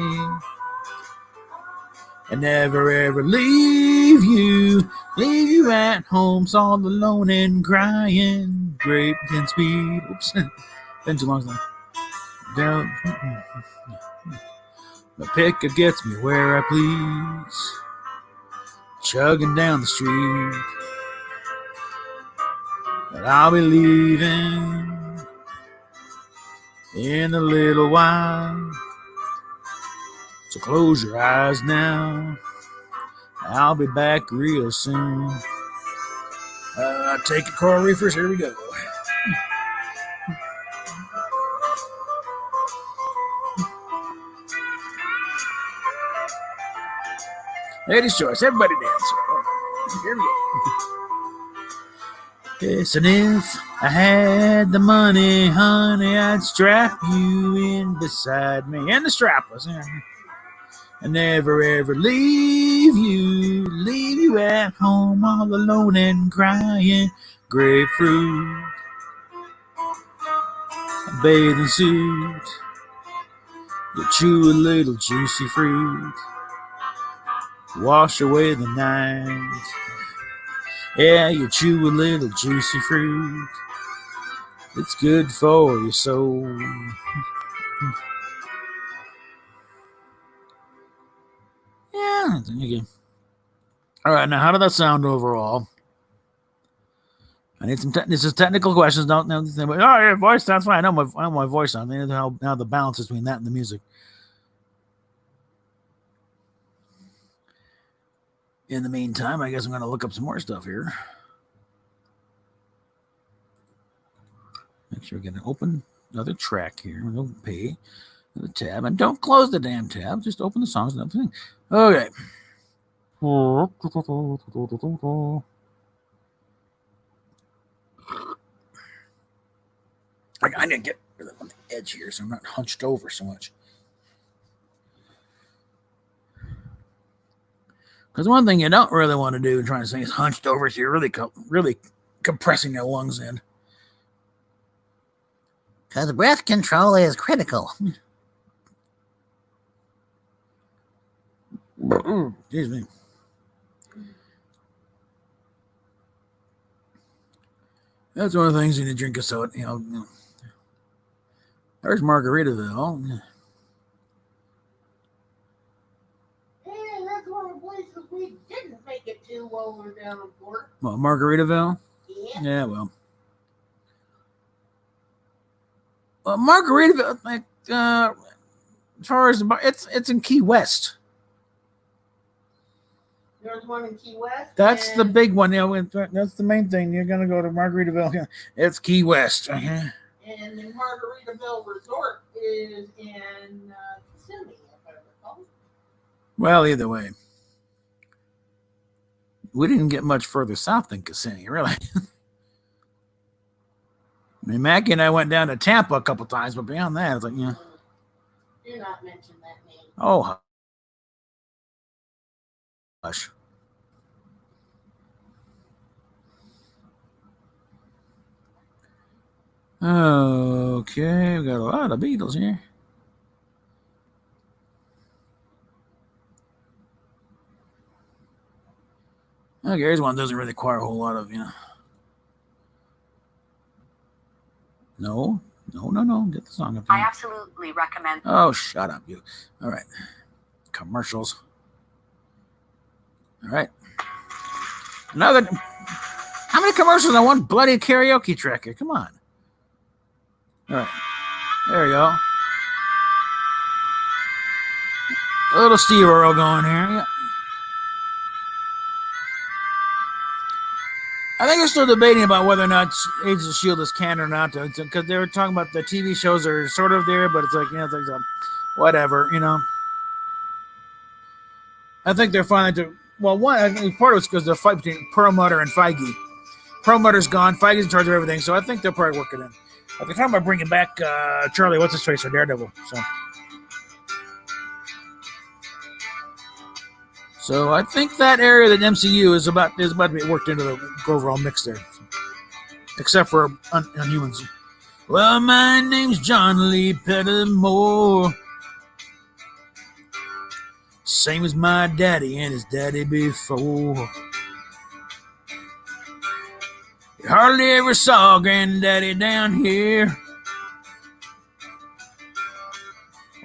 and never ever leave you at home, all alone and crying. Grape can speed. Oops, been too long now. Down, my pickup gets me where I please, chugging down the street. But I'll be leaving in a little while. So close your eyes now. I'll be back real soon. Take a coral reefers. Here we go. Ladies' choice. Everybody dance. Here we go. Yes, and if I had the money, honey, I'd strap you in beside me. And the strapless. And never ever leave you at home all alone and crying. Grapefruit, a bathing suit, you chew a little juicy fruit, wash away the night. Yeah, you chew a little juicy fruit, it's good for your soul. Yeah, again. All right, now how did that sound overall? I need some. This is technical questions. Don't know. Oh, your voice sounds fine. I know my voice sounds. I know how the balance between that and the music. In the meantime, I guess I'm going to look up some more stuff here. Make sure we get an open another track here. We'll pay the tab and don't close the damn tab. Just open the songs and everything. Okay. All I need to get rid of the edge here so I'm not hunched over so much. Because one thing you don't really want to do trying to sing is hunched over, so you're really compressing your lungs in. Because breath control is critical. Excuse me. That's one of the things you need to drink a soda. There's Margaritaville. Hey, that's one of the places we didn't make it to while we were down in Florida. Well, Margaritaville? Yeah. Yeah, well. Well, Margaritaville, like, as far as it's in Key West. There's one in Key West. That's the big one. That's the main thing. You're gonna go to Margaritaville. It's Key West. And the Margaritaville Resort is in Kissimmee, if I recall. Well, either way, we didn't get much further south than Kissimmee, really. I mean, Mackie and I went down to Tampa a couple times, but beyond that, it's like, Do not mention that name. Oh, hush. Okay, we got a lot of Beatles here. Okay, here's one that doesn't really require a whole lot of, No. Get the song up there. I absolutely recommend. Oh, shut up, you. All right. Commercials. All right. How many commercials on one bloody karaoke track here? Come on. All right. There we go. A little Steve Earle going here. Yeah. I think they're still debating about whether or not Agents of S.H.I.E.L.D. is canon or not, because they were talking about the TV shows are sort of there, but it's like, it's like whatever, I think they're finally I think part of it's because the fight between Perlmutter and Feige. Perlmutter's gone, Feige's in charge of everything, so I think they're probably working in. They're talking about bringing back Charlie, what's his face, for Daredevil, So I think that area that MCU is about to be worked into the overall mix there, except for Unhumans. Well, my name's John Lee Pettimore, same as my daddy and his daddy before. You hardly ever saw Granddaddy down here.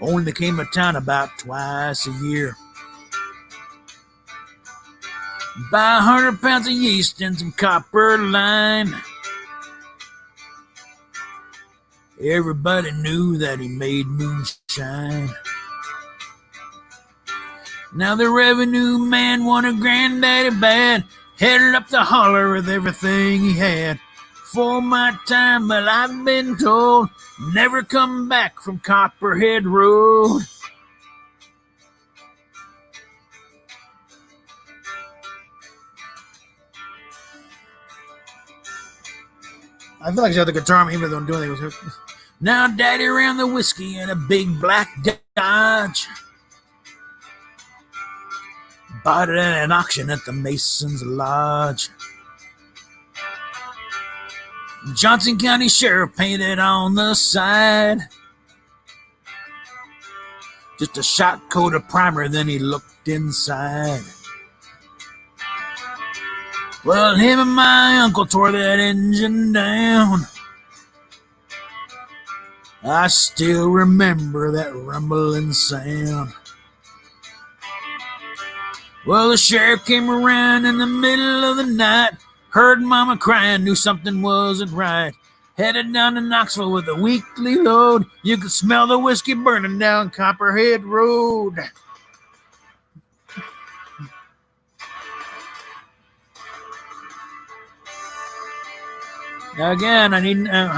Only came to town about twice a year. Buy 100 pounds of yeast and some copper line. Everybody knew that he made moonshine. Now the revenue man wanted Granddaddy bad, headed up the holler with everything he had. For my time, well, I've been told, never come back from Copperhead Road. I feel like she had the guitar, even though I'm doing it with her. Now Daddy ran the whiskey in a big black Dodge. Bought it at an auction at the Mason's Lodge. Johnson County Sheriff painted on the side. Just a shot coat of primer, then he looked inside. Well, him and my uncle tore that engine down. I still remember that rumbling sound. Well, the sheriff came around in the middle of the night, heard Mama crying, knew something wasn't right. Headed down to Knoxville with a weekly load. You could smell the whiskey burning down Copperhead Road. Now again, I need I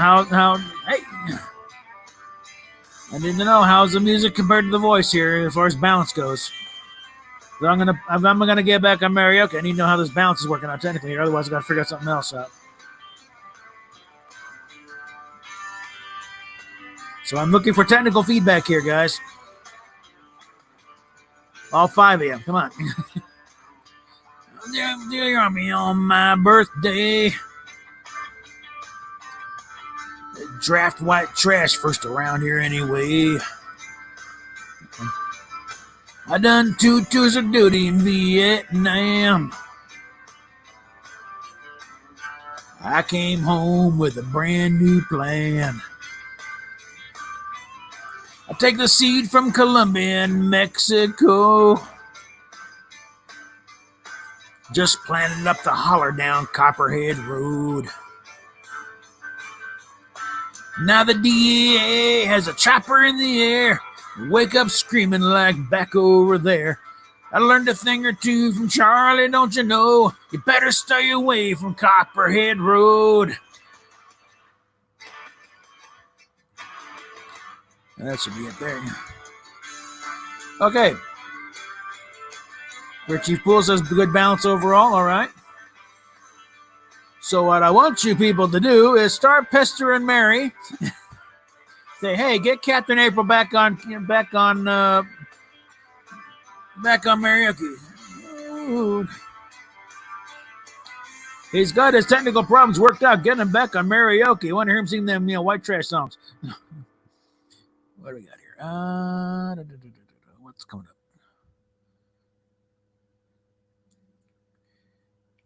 need to know how's the music compared to the voice here as far as balance goes. If I'm gonna get back on karaoke, I need to know how this balance is working out technically here. Otherwise, I gotta figure out something else out. So I'm looking for technical feedback here, guys. All 5 of you, come on. You're on me on my birthday. Draft white trash first around here anyway. I done 2 tours of duty in Vietnam. I came home with a brand new plan. I take the seed from Colombia and Mexico. Just planted up the holler down Copperhead Road. Now the DEA has a chopper in the air. Wake up screaming like back over there. I learned a thing or two from Charlie, don't you know? You better stay away from Copperhead Road. That should be it there. Okay. Where Chief Pool says good balance overall, all right. So what I want you people to do is start pestering Mary. Say, hey, get Captain April back on karaoke. Ooh. He's got his technical problems worked out. Getting him back on karaoke. You want to hear him sing them, white trash songs. What do we got here? What's coming up?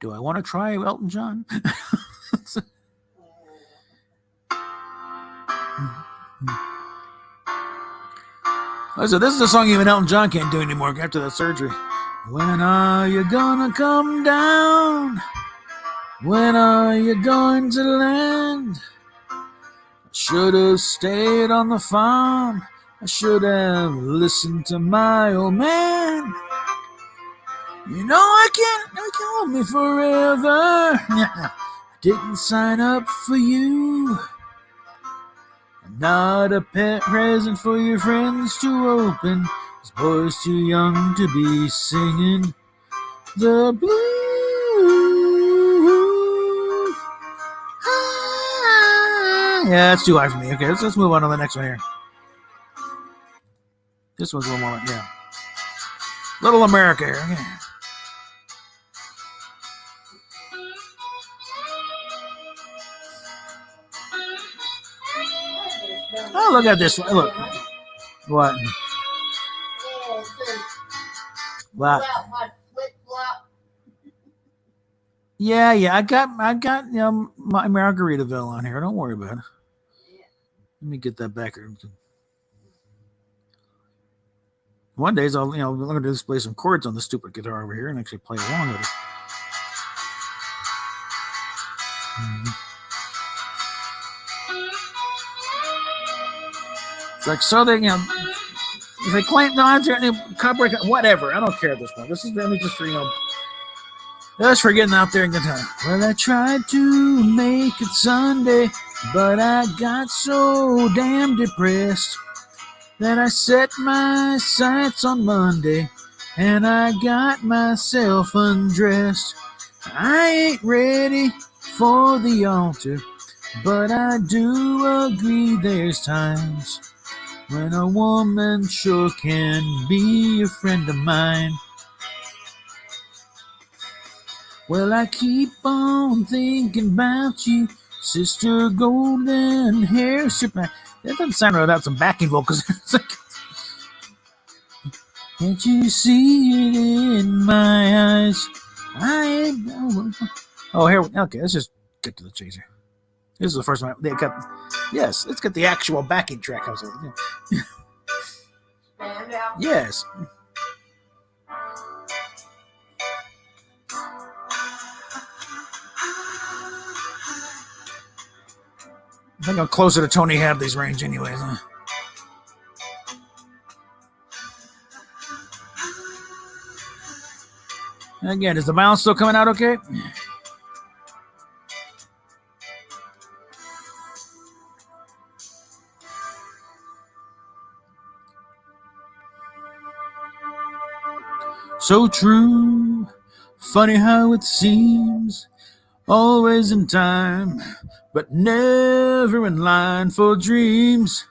Do I want to try Elton John? So this is a song even Elton John can't do anymore after the surgery. When are you gonna come down? When are you going to land? I should have stayed on the farm. I should have listened to my old man. You know I can't hold me forever. I didn't sign up for you. I'm not a pet present for your friends to open. This boy's too young to be singing the blues. Yeah, that's too high for me. Okay, let's move on to the next one here. This one's a little more, yeah. Little America here. Okay. Oh, look at this one. Look. What? What? Yeah. I got my Margaritaville on here. Don't worry about it. Let me get that back here. One day, I'm going to display some chords on this stupid guitar over here and actually play along with it. It's like, so they, if they claim, no, I'm copyright, whatever. I don't care at this point. This is really just for, just for getting out there and getting time. Well, I tried to make it Sunday, but I got so damn depressed that I set my sights on Monday and I got myself undressed. I ain't ready for the altar, but I do agree there's times when a woman sure can be a friend of mine. Well, I keep on thinking about you, Sister Golden Hair. That doesn't sound right without some backing vocals. Can't you see it in my eyes? Here. Okay, let's just get to the chaser. This is the first one they got. Yes, let's get the actual backing track. How's it? Yes. I think I'm closer to Tony Hadley's range anyways. Huh? Again, is the balance still coming out okay? So true, funny how it seems, always in time, but never in line for dreams.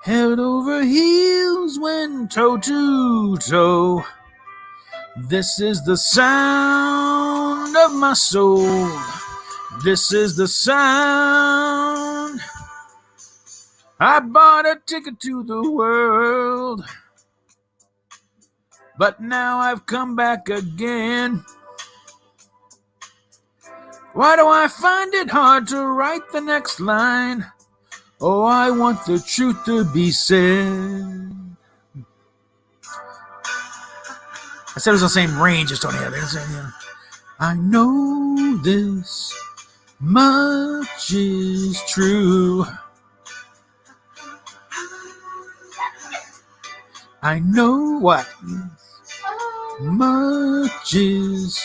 Head over heels went toe to toe. This is the sound of my soul. This is the sound. I bought a ticket to the world, but now I've come back again. Why do I find it hard to write the next line? Oh, I want the truth to be said. I said it was the same range as Tony Evans. Yeah. I know this much is true. I know what much is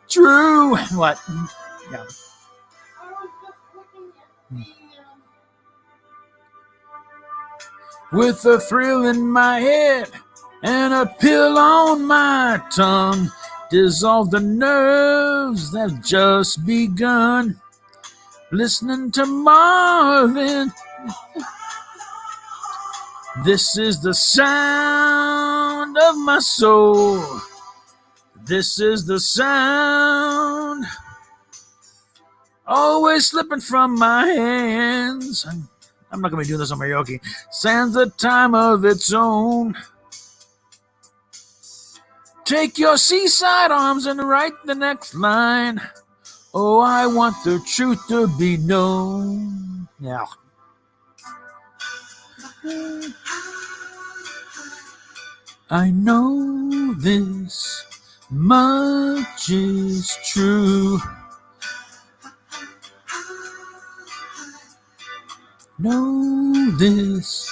true. What? Yeah. With a thrill in my head and a pill on my tongue, dissolve the nerves that have just begun. Listening to Marvin. This is the sound of my soul. This is the sound. Always slipping from my hands. I'm not going to be doing this on karaoke. Sans a time of its own. Take your seaside arms and write the next line. Oh, I want the truth to be known. Yeah. I know this much is true. Know this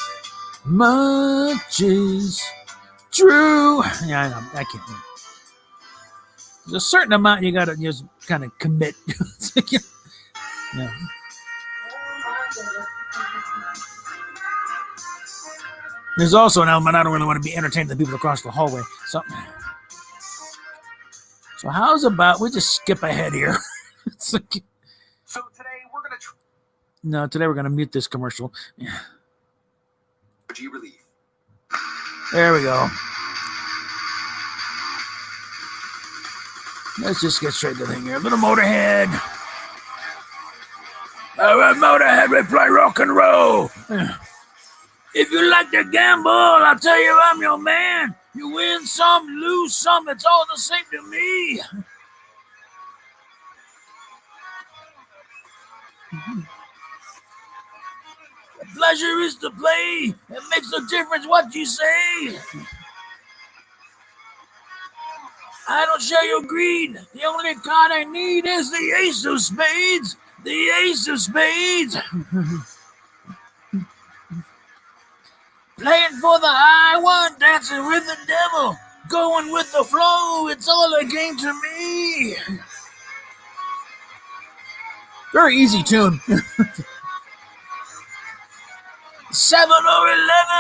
much is true. Yeah, I can't. There's a certain amount you gotta just kind of commit. Yeah. There's also an element I don't really want to be entertaining the people across the hallway. So how's about we just skip ahead here? So today we're gonna. No, today we're gonna mute this commercial. Yeah. Relief. There we go. Let's just get straight to the thing here. Little Motorhead. All right, Motorhead, we play rock and roll. If you like to gamble, I'll tell you I'm your man. You win some, lose some, it's all the same to me. The pleasure is to play. It makes no difference what you say. I don't share your greed. The only card I need is the ace of spades. The ace of spades. Playing for the high one, dancing with the devil, going with the flow, it's all a game to me. Very easy tune. 7 or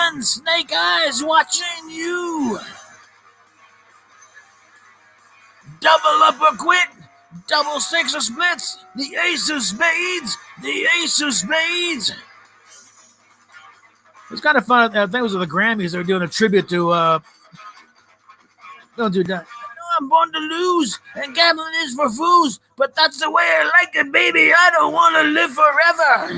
11, snake eyes watching you. Double up or quit, double six or splits, the ace of spades, the ace of spades. It's kind of fun. I think it was the Grammys. They were doing a tribute to. Don't do that. I know I'm born to lose, and gambling is for fools. But that's the way I like it, baby. I don't want to live forever.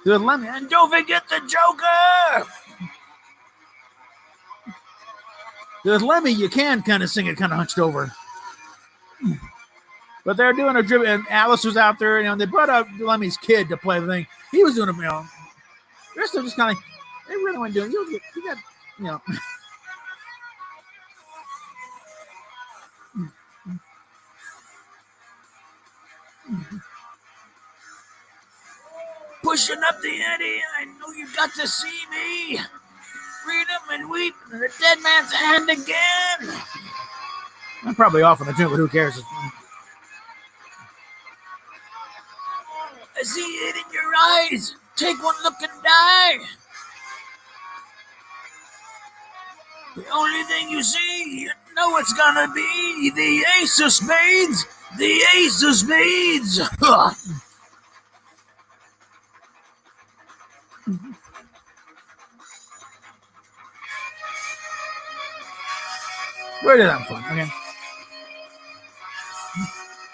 Good, let me. And don't forget the Joker. With Lemmy, you can kind of sing it kind of hunched over. But they're doing a tribute, and Alice was out there, they brought up Lemmy's kid to play the thing. He was doing it, The rest of them just kind of, they really weren't doing it. You got. Pushing up the ante, I know you got to see me. Freedom and weep, the dead man's hand again. I'm probably off on the tune, but who cares? I see it in your eyes. Take one look and die. The only thing you see, you know it's gonna be the ace of spades. The ace of spades. We're just having fun. Okay.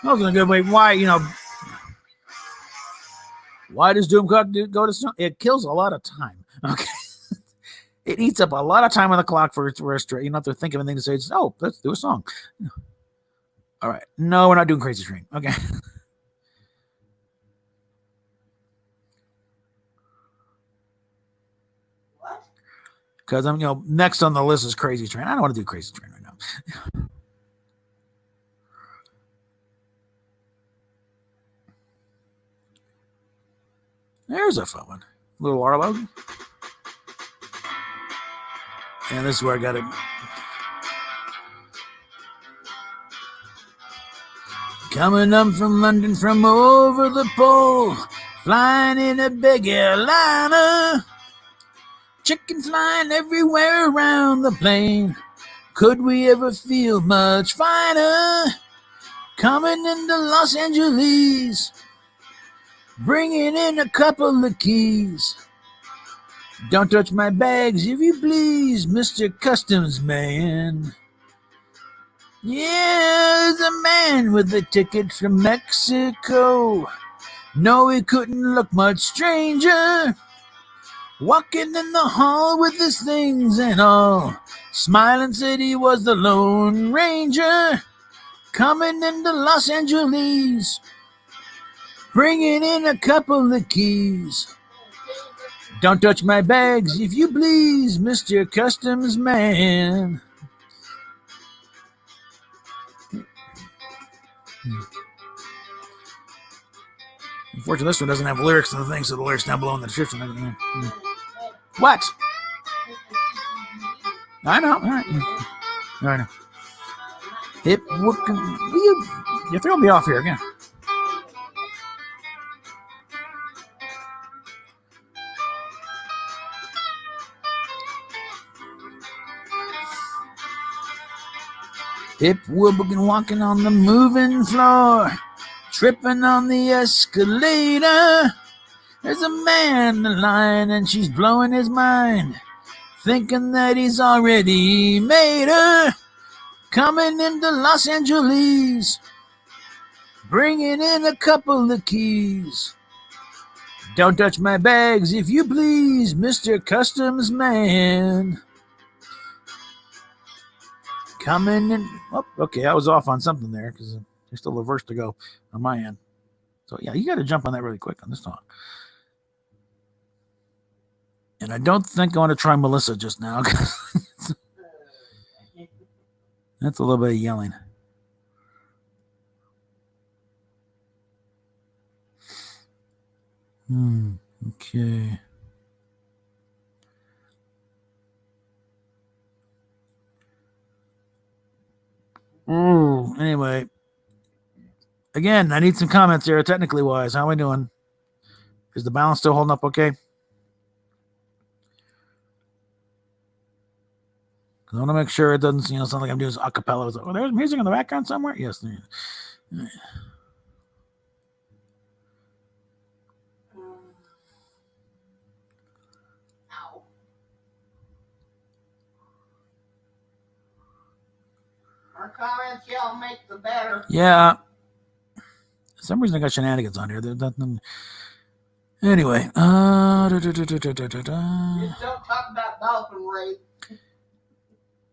That was a good way. Why, why does Doomcock go to snow? It kills a lot of time. Okay. It eats up a lot of time on the clock for a straight. You don't have to think of anything to say. It's, oh, let's do a song. All right. No, we're not doing Crazy Train. Okay. What? Because I'm, next on the list is Crazy Train. I don't want to do Crazy Train right now. There's a fun one. Little Arlo. And this is where I got it. Coming up from London from over the pole, flying in a big airliner, chickens flying everywhere around the plane. Could we ever feel much finer? Coming into Los Angeles, bringing in a couple of keys. Don't touch my bags if you please, Mr. Customs Man. Yeah, there's a man with a ticket from Mexico. No, he couldn't look much stranger. Walking in the hall with his things and all. Smiling said he was the Lone Ranger. Coming into Los Angeles, bringing in a couple of keys. Don't touch my bags if you please, Mr. Customs Man. Unfortunately, this one doesn't have lyrics to the thing, so the lyrics down below in the description. What? I know. All right. I know. Hip whooping. You're throwing me off here again. Hip whooping, walking on the moving floor, tripping on the escalator. There's a man in the line and she's blowing his mind, thinking that he's already made her. Coming into Los Angeles, bringing in a couple of keys. Don't touch my bags if you please, Mr. Customs Man. Coming in. Oh, okay, I was off on something there because there's still a verse to go on my end. So, yeah, you got to jump on that really quick on this song. And I don't think I want to try Melissa just now. That's a little bit of yelling. Okay. Oh, anyway. Again, I need some comments here, technically wise. How are we doing? Is the balance still holding up okay? I want to make sure it doesn't, sound like I'm doing a cappella. Oh, there's music in the background somewhere? Yes. There is. Our comments y'all make the better. Yeah. For some reason I got shenanigans on here. Anyway. Just don't talk about dolphin rape.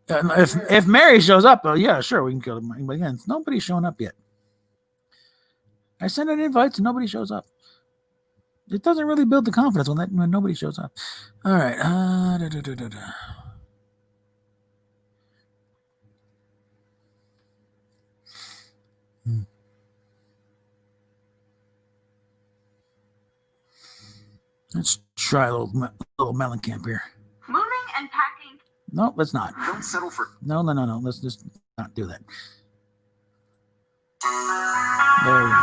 If Mary shows up, yeah, sure, we can kill him. But again, nobody's showing up yet. I send an invite and nobody shows up. It doesn't really build the confidence when nobody shows up. All right. Let's try a little Mellencamp here. Moving and packing. No, let's not. Don't settle for. No. Let's just not do that. There we go.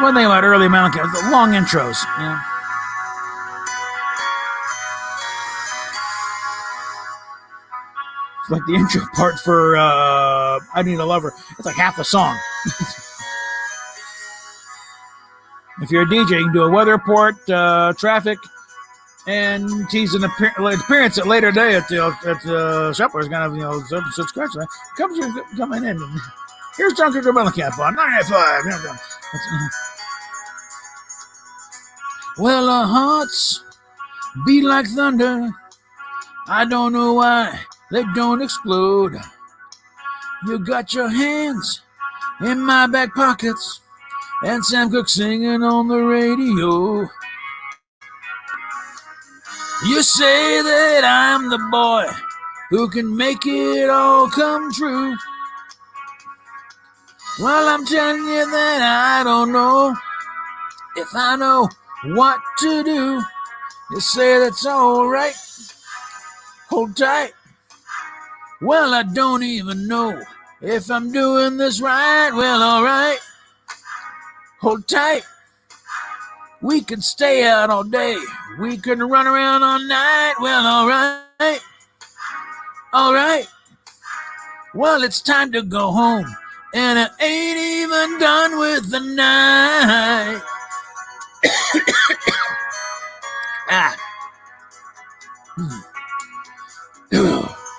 One thing about early Mellencamp is the long intros. It's like the intro part for I Need a Lover. It's like half a song. If you're a DJ, you can do a weather report, traffic, And he's an appearance at later day at the Shoppers, kind of, such scratch. Coming in. Here's Junker Mellencamp on 985. Well, our hearts beat like thunder. I don't know why they don't explode. You got your hands in my back pockets, and Sam Cooke singing on the radio. You say that I'm the boy who can make it all come true. Well, I'm telling you that I don't know if I know what to do. You say that's all right. Hold tight. Well, I don't even know if I'm doing this right. Well, all right. Hold tight. We can stay out all day. We can run around all night. Well, all right. All right. Well, it's time to go home. And I ain't even done with the night.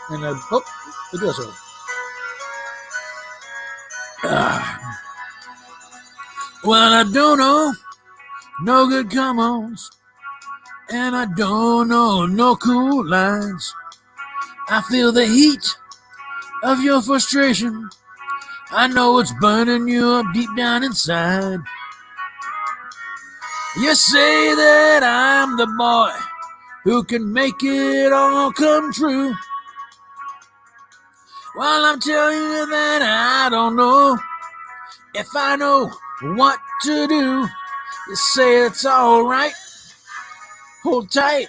And it does so. Well, I don't know no good come-ons, and I don't know no cool lines. I feel the heat of your frustration. I know it's burning you up deep down inside. You say that I'm the boy who can make it all come true. Well, I'm telling you that I don't know if I know what to do. You say it's all right. Hold tight.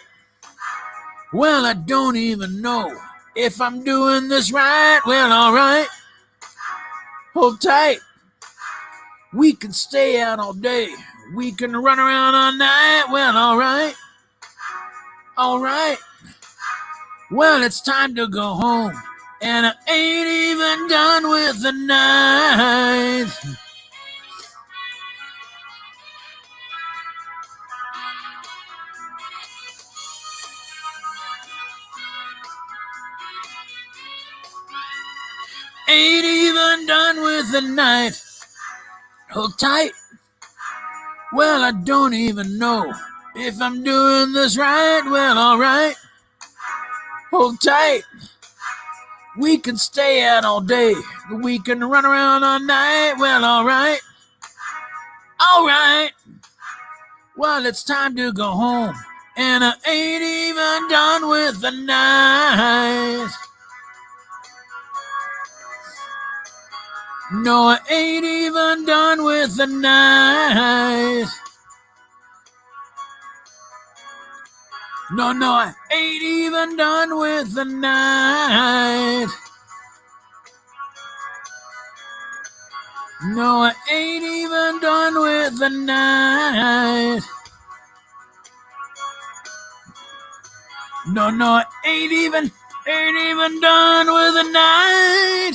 Well, I don't even know if I'm doing this right. Well, all right. Hold tight. We can stay out all day. We can run around all night. Well, all right. All right. Well, it's time to go home. And I ain't even done with the night. Ain't even done with the night. Hold tight. Well, I don't even know if I'm doing this right. Well, all right. Hold tight. We can stay out all day. We can run around all night. Well, all right. All right. Well, it's time to go home. And I ain't even done with the night. No, I ain't even done with the night. No, I ain't even done with the night. No, I ain't even done with the night. No, I ain't even done with the night.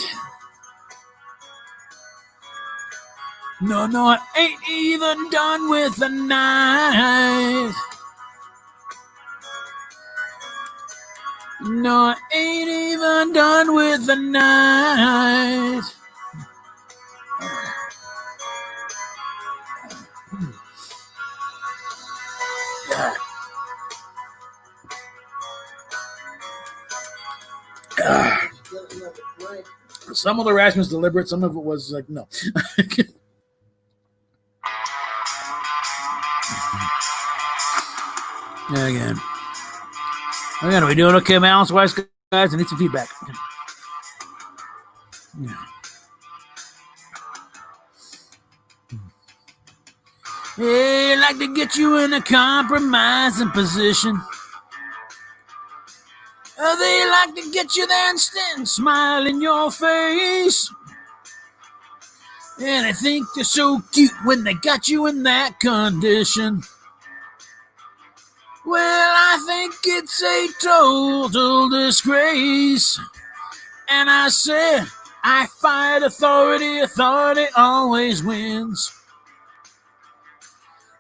No, I ain't even done with the night. No, I ain't even done with the night. Some of the rash was deliberate. Some of it was like, no. Again, are we doing okay balance-wise, guys? I need some feedback. Yeah. Hey, like to get you in a compromising position. They like to get you there and stand, smile in your face. And I think they're so cute when they got you in that condition. Well, I think it's a total disgrace. And I said, I fight authority. Authority always wins.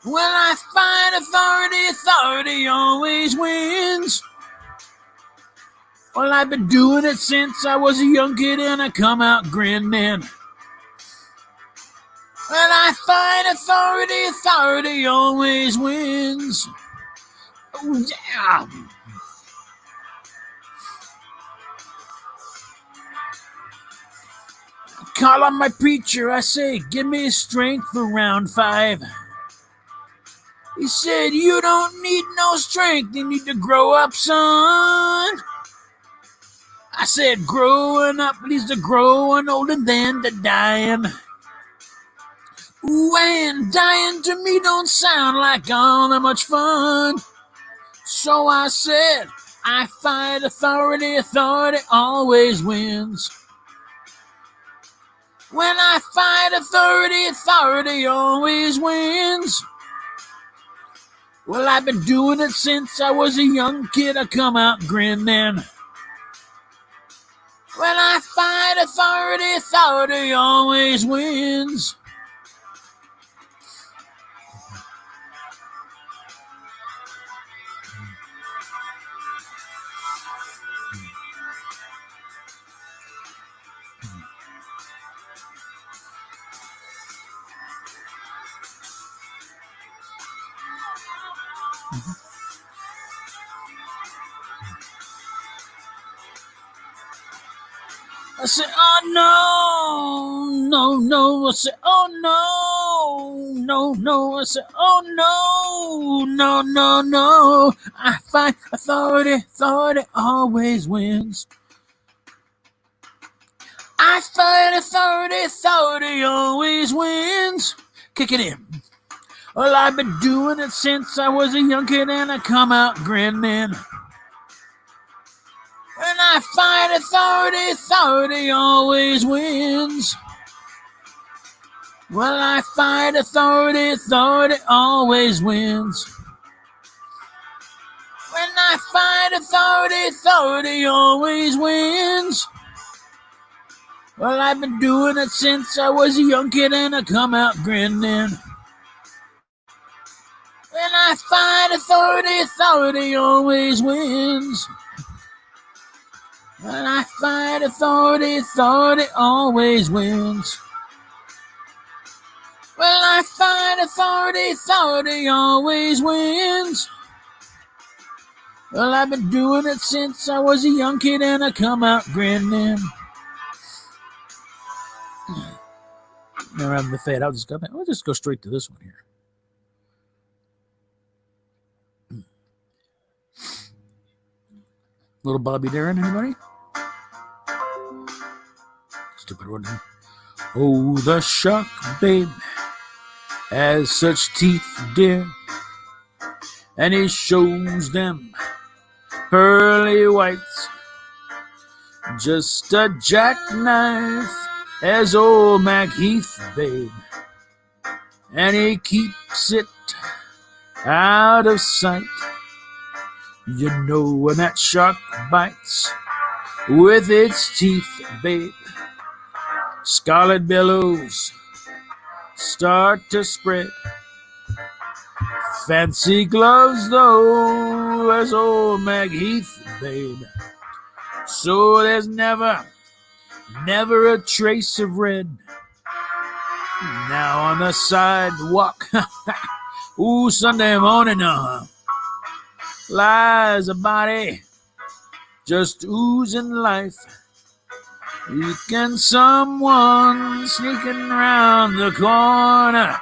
When I fight authority, authority always wins. Well, I've been doing it since I was a young kid and I come out grinning. When I fight authority, authority always wins. Oh, yeah. I call on my preacher, I say, give me strength for round 5. He said, you don't need no strength, you need to grow up, son. I said, growing up leads to growing old and then to dying. Ooh, and dying to me don't sound like all that much fun. So I said, I fight authority, authority always wins. When I fight authority, authority always wins. Well, I've been doing it since I was a young kid, I come out grinning. When I fight authority, authority always wins. I said, oh no, no, no. I said, oh no, no, no. I said, oh no, no, no, no. I fight authority, authority always wins. I fight authority, authority always wins. Kick it in. Well, I've been doing it since I was a young kid and I come out grinning. When I fight authority, authority always wins. Well, I fight authority, authority always wins. When I fight authority, authority always wins. Well, I've been doing it since I was a young kid and I come out grinning. When I fight authority, authority always wins. When I fight authority, authority always wins. When I fight authority, authority always wins. Well, I've been doing it since I was a young kid and I come out grinning. Never having the fade. I'll just go straight to this one here. Little Bobby Darin, anybody? Stupid one. Oh, the shark, babe, has such teeth, dear, and he shows them pearly whites. Just a jackknife as old Mac Heath, babe, and he keeps it out of sight. You know when that shark bites with its teeth, babe, scarlet billows start to spread. Fancy gloves, though, as old Mac Heath, babe, so there's never a trace of red. Now on the sidewalk, ooh, Sunday morning, lies a body just oozing life. Can someone sneaking round the corner?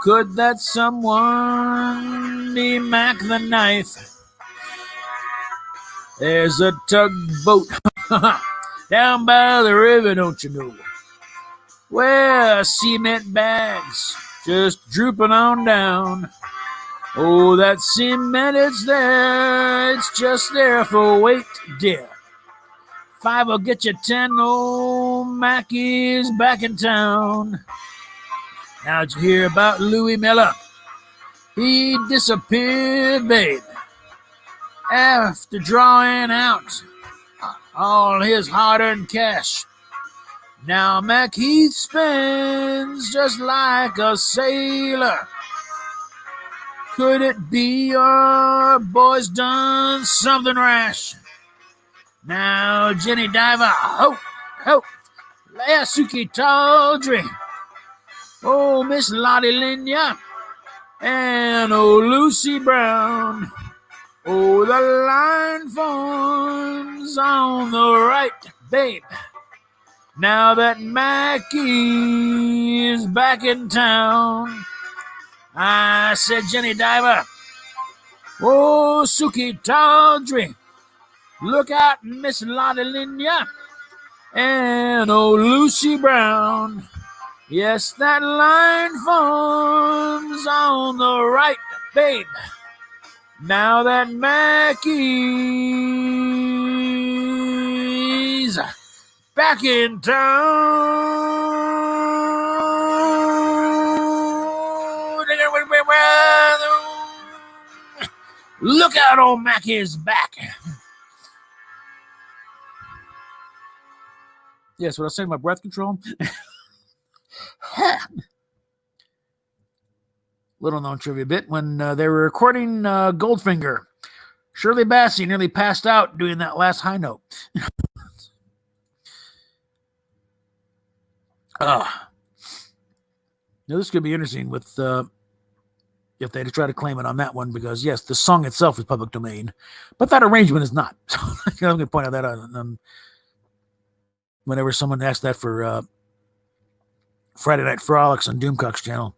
Could that someone be Mac the Knife? There's a tugboat down by the river, don't you know, where cement bags just drooping on down. Oh, that cement, it's there, it's just there for weight, dear. 5 will get you 10, old Mackie's back in town. Now did you hear about Louis Miller? He disappeared, babe, after drawing out all his hard-earned cash. Now Mac Heath spends just like a sailor. Could it be your boy's done something rash? Now, Jenny Diver, ho, ho, Leasuke Tawdry, oh, Miss Lottie Linya, and oh, Lucy Brown. Oh, the line forms on the right, babe. Now that Mackie is back in town. I said, Jenny Diver, oh, Suki Tawdry, look out, Miss Lottie Linya, and oh, Lucy Brown. Yes, that line forms on the right, babe. Now that Mackie's back in town. Look out, old Mackie's back. Yes, what I was saying about breath control. Little known trivia bit, when they were recording Goldfinger, Shirley Bassey nearly passed out doing that last high note. Now this could be interesting with if they try to claim it on that one, because yes, the song itself is public domain, but that arrangement is not. So I'm going to point out that whenever someone asks that for Friday Night Frolics on Doomcock's channel.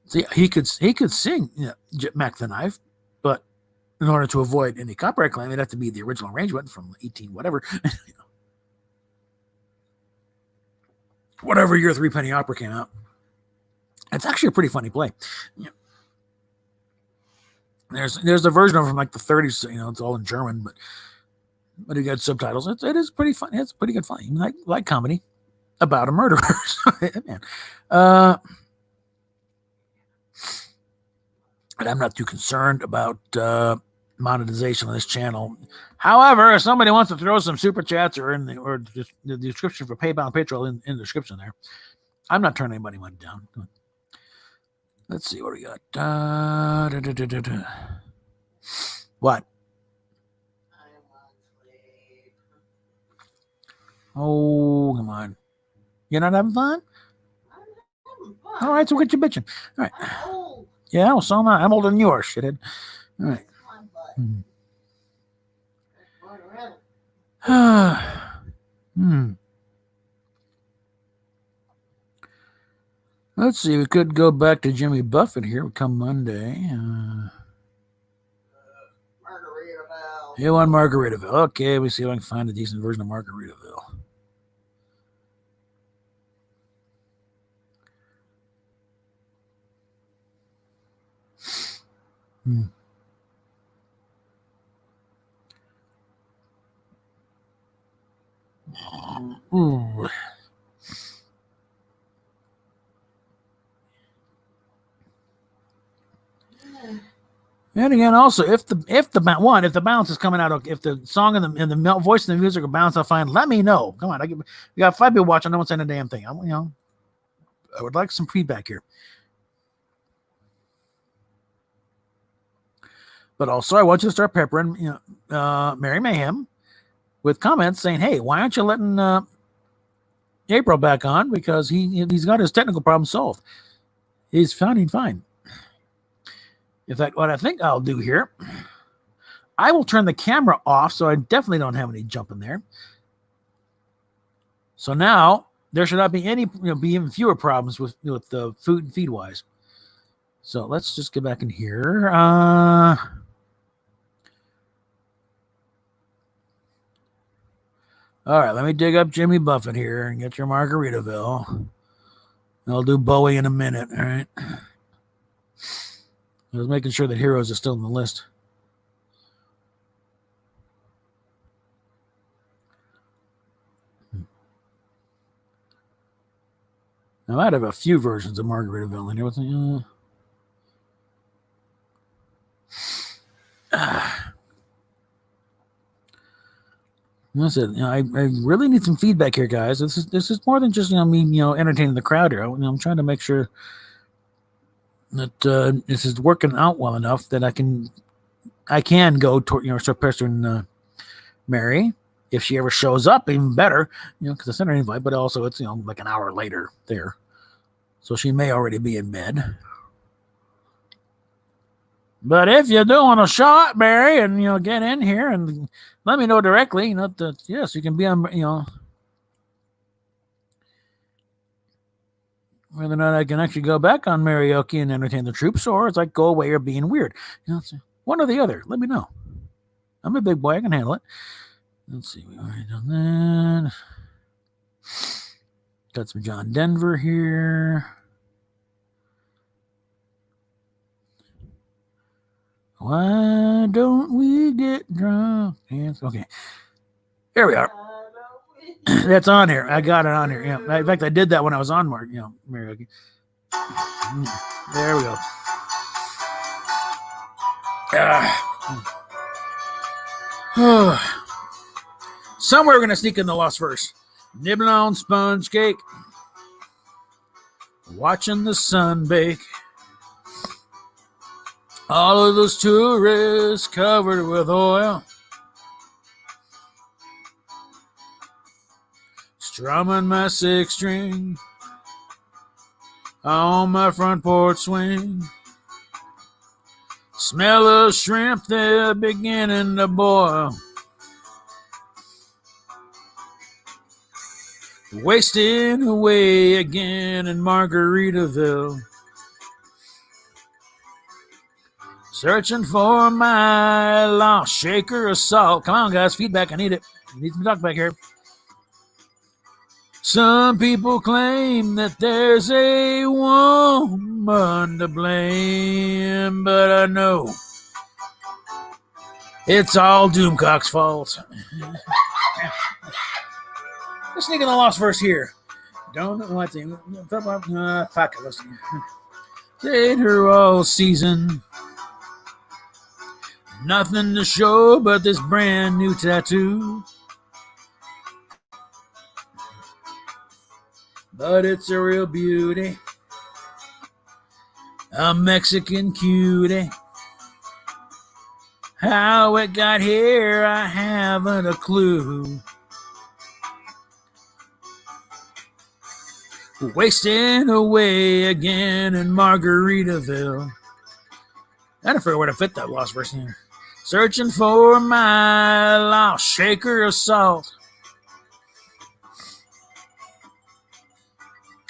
See, he could sing Mac the Knife, but in order to avoid any copyright claim, it'd have to be the original arrangement from 18 whatever. Whatever year Three Penny Opera came out. It's actually a pretty funny play. Yeah. There's a version of it from like the 30s, it's all in German, but it got subtitles. It is pretty funny. It's pretty good funny. Like comedy about a murderer. Man. But I'm not too concerned about monetization on this channel. However, if somebody wants to throw some super chats or just the description for PayPal and Patreon in the description there, I'm not turning anybody money down. Let's see what we got. What? Oh, come on. You're not having fun? All right, so what you bitching? All right. Yeah, well, so am I. I'm older than yours, shithead. All right. Let's see. We could go back to Jimmy Buffett here. Come Monday. Margaritaville. You want Margaritaville? Okay, we see if I can find a decent version of Margaritaville. Ooh. And again, also, if the balance is coming out, if the song and the voice and the music are balanced out fine, let me know. Come on, we got 5 people watching. No one's saying a damn thing. I would like some feedback here. But also, I want you to start peppering, Mary Mayhem with comments saying, "Hey, why aren't you letting April back on? Because he's got his technical problem solved. He's sounding fine." In fact, what I think I'll do here, I will turn the camera off, so I definitely don't have any jump in there. So now there should not be any, be even fewer problems with the food and feed wise. So let's just get back in here. All right, let me dig up Jimmy Buffett here and get your Margaritaville. I'll do Bowie in a minute. All right. I was making sure that Heroes is still on the list. I might have a few versions of Margaritaville in here. I said, I really need some feedback here, guys. This is more than just me, entertaining the crowd here. I'm trying to make sure that this is working out well enough that I can go to surprise Mary if she ever shows up. Even better, because I sent her an invite, but also it's like an hour later there, so she may already be in bed. But if you're doing a shot, Mary, and get in here and let me know directly, that yes, you can be on, whether or not I can actually go back on karaoke and entertain the troops, or it's like go away or being weird. It's one or the other. Let me know. I'm a big boy. I can handle it. Let's see. We've already done that. Got some John Denver here. Why don't we get drunk? Okay. Here we are. That's on here. I got it on here. Yeah. In fact, I did that when I was on karaoke. There we go. Somewhere we're going to sneak in the lost verse. Nibbling on sponge cake. Watching the sun bake. All of those tourists covered with oil. Strumming my 6-string on my front porch swing. Smell of shrimp, they're beginning to boil. Wasting away again in Margaritaville. Searching for my lost shaker of salt. Come on, guys, feedback. I need it. I need some talk back here. Some people claim that there's a woman to blame, but I know it's all Doomcock's fault. Let's sneak in the lost verse here. Don't know what to fuck it. Let's see. Stayed her all season. Nothing to show but this brand new tattoo. But it's a real beauty. A Mexican cutie. How it got here, I haven't a clue. Wasting away again in Margaritaville. I don't figure where to fit that lost verse here. Searching for my lost shaker of salt.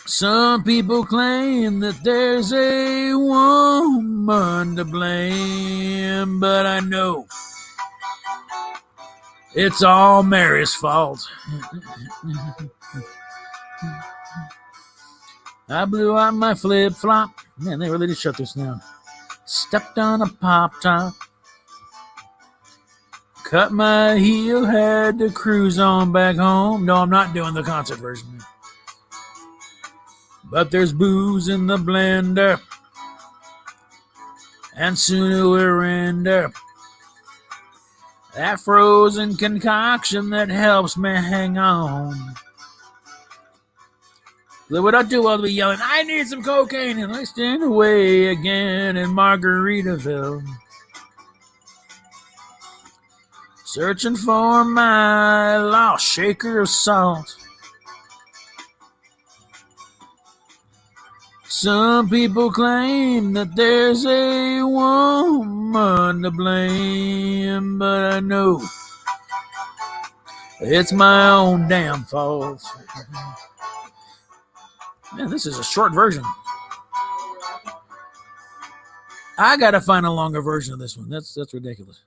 Some people claim that there's a woman to blame, but I know it's all Mary's fault. I blew out my flip-flop. Man, they really did shut this down. Stepped on a pop-top. Cut my heel, had to cruise on back home. No, I'm not doing the concert version. But there's booze in the blender. And soon it will render. That frozen concoction that helps me hang on. What I do, I'll be yelling, I need some cocaine, and I stand away again in Margaritaville. Searching for my lost shaker of salt. Some people claim that there's a woman to blame, but I know it's my own damn fault. Man, this is a short version. I gotta find a longer version of this one. That's ridiculous.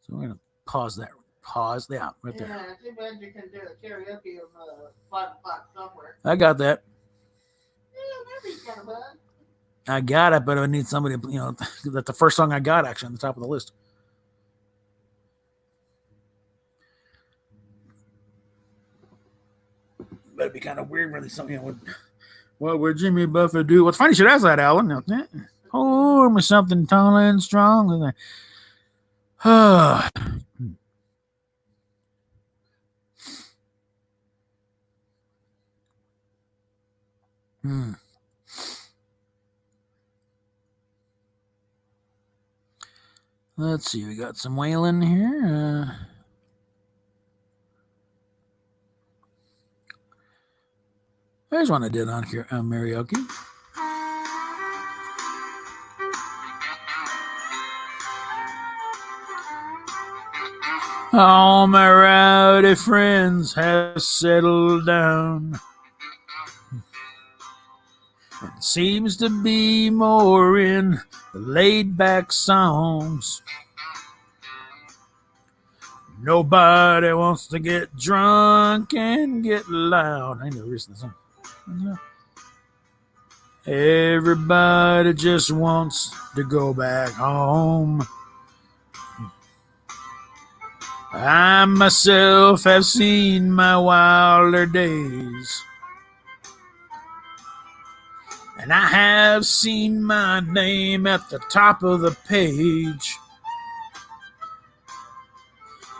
So we're gonna pause that. Pause that right there. Yeah, too bad you can do a karaoke on 5 o'clock somewhere. I got that. Yeah, that'd be kind of fun. I got it, but I need somebody. That's the first song I got actually on the top of the list. That'd be kind of weird, really. Something would. What would Jimmy Buffett do? What's funny? Should ask that, Alan. Pour me something tall and strong. Let's see, we got some wailing here. There's one I did on here, karaoke. All my rowdy friends have settled down. It seems to be more in the laid-back songs. Nobody wants to get drunk and get loud. I never listened to this song. Everybody just wants to go back home. I myself have seen my wilder days, and I have seen my name at the top of the page.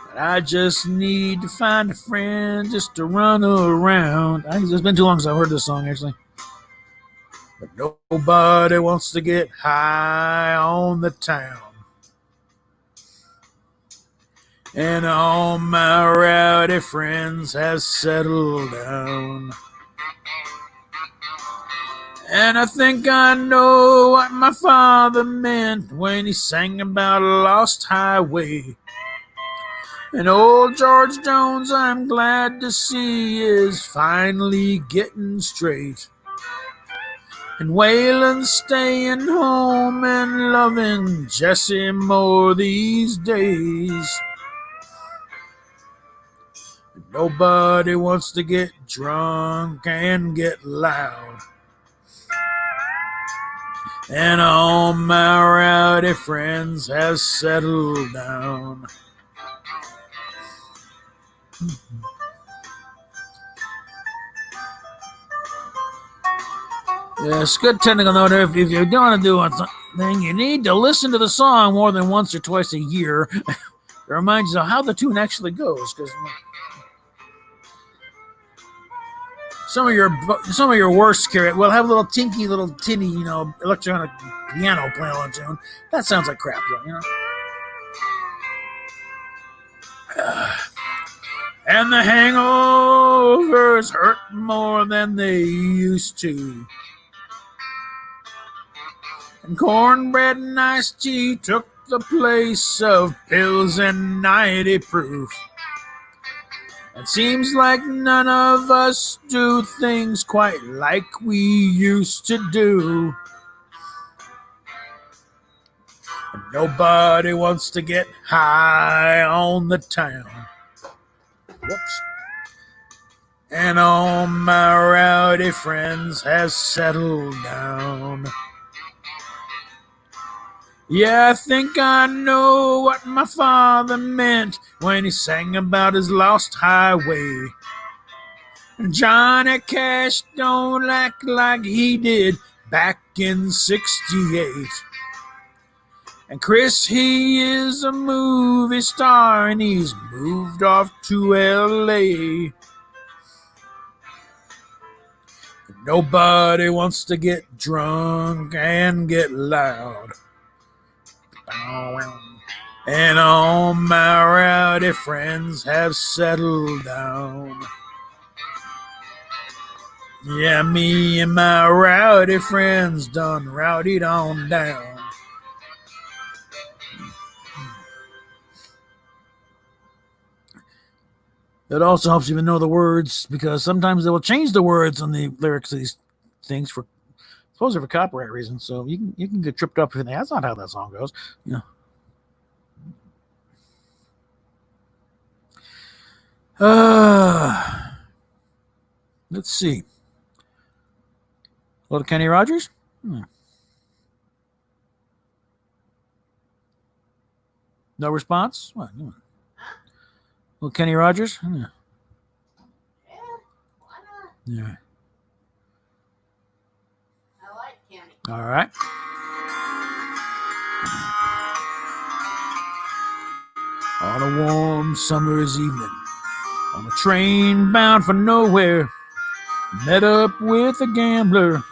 But I just need to find a friend just to run around. I think it's been too long since I've heard this song, actually. But nobody wants to get high on the town. And all my rowdy friends have settled down. And I think I know what my father meant when he sang about a lost highway. And old George Jones, I'm glad to see, is finally getting straight. And Waylon's staying home and loving Jesse more these days. Nobody wants to get drunk and get loud. And all my rowdy friends have settled down. Yes, good technical note. If you don't want to do something, you need to listen to the song more than once or twice a year. It reminds you of how the tune actually goes, because some of your worst karaoke will have a little tinky, little tinny, electronic piano playing on tune. That sounds like crap, though, And the hangovers hurt more than they used to. And cornbread and iced tea took the place of pills and 90 proof. It seems like none of us do things quite like we used to do. And nobody wants to get high on the town. Whoops. And all my rowdy friends have settled down. Yeah, I think I know what my father meant when he sang about his lost highway. And Johnny Cash don't act like he did back in '68. And Chris, he is a movie star and he's moved off to L.A. Nobody wants to get drunk and get loud. And all my rowdy friends have settled down. Yeah, me and my rowdy friends done rowdied on down. It also helps you to know the words, because sometimes they will change the words on the lyrics of these things for supposedly for copyright reasons. So you can get tripped up if you think that's not how that song goes. Let's see. Little Kenny Rogers? No response? What? Little Kenny Rogers? Yeah, why not? Yeah. I like Kenny. All right. On a warm summer's evening, on a train bound for nowhere, met up with a gambler.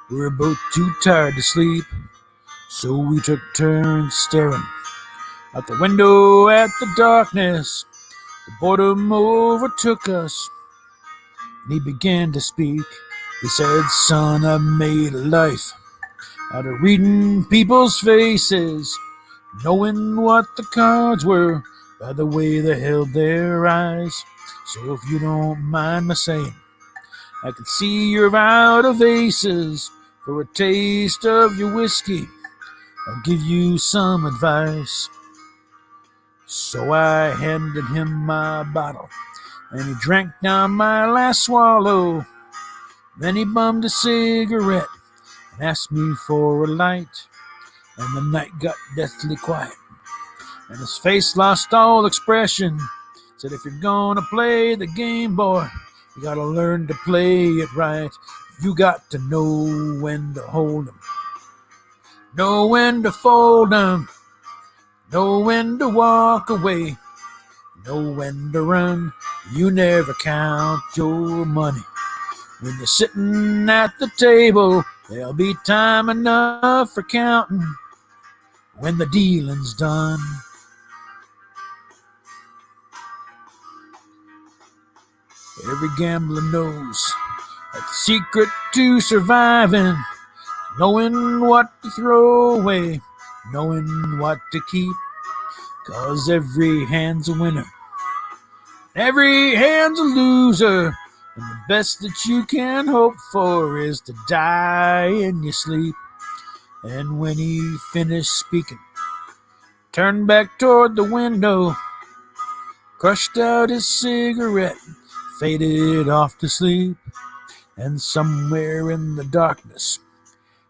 We were both too tired to sleep, so we took turns staring Out the window at the darkness, the boredom overtook us, and he began to speak. He said, son, I made a life out of reading people's faces, knowing what the cards were by the way they held their eyes. So if you don't mind my saying, I can see you're out of aces. For a taste of your whiskey, I'll give you some advice. So I handed him my bottle, and he drank down my last swallow. Then he bummed a cigarette and asked me for a light, and the night got deathly quiet, and his face lost all expression. Said, if you're gonna play the game, boy, you gotta learn to play it right. You got to know when to hold 'em, know when to fold 'em, know when to walk away, know when to run. You never count your money. When you're sitting at the table, there'll be time enough for counting when the dealing's done. Every gambler knows that the secret to surviving, knowing what to throw away, knowing what to keep. 'Cause every hand's a winner, every hand's a loser, and the best that you can hope for is to die in your sleep. And when he finished speaking, turned back toward the window, crushed out his cigarette, faded off to sleep. And somewhere in the darkness,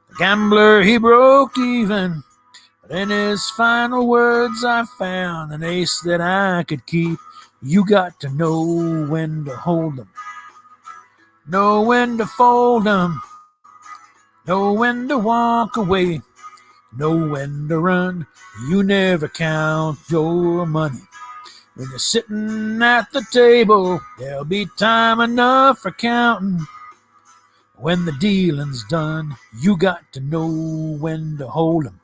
the gambler, he broke even. But in his final words, I found an ace that I could keep. You got to know when to hold 'em, know when to fold 'em, know when to walk away, know when to run. You never count your money. When you're sitting at the table, there'll be time enough for counting when the dealing's done. You got to know when to hold 'em,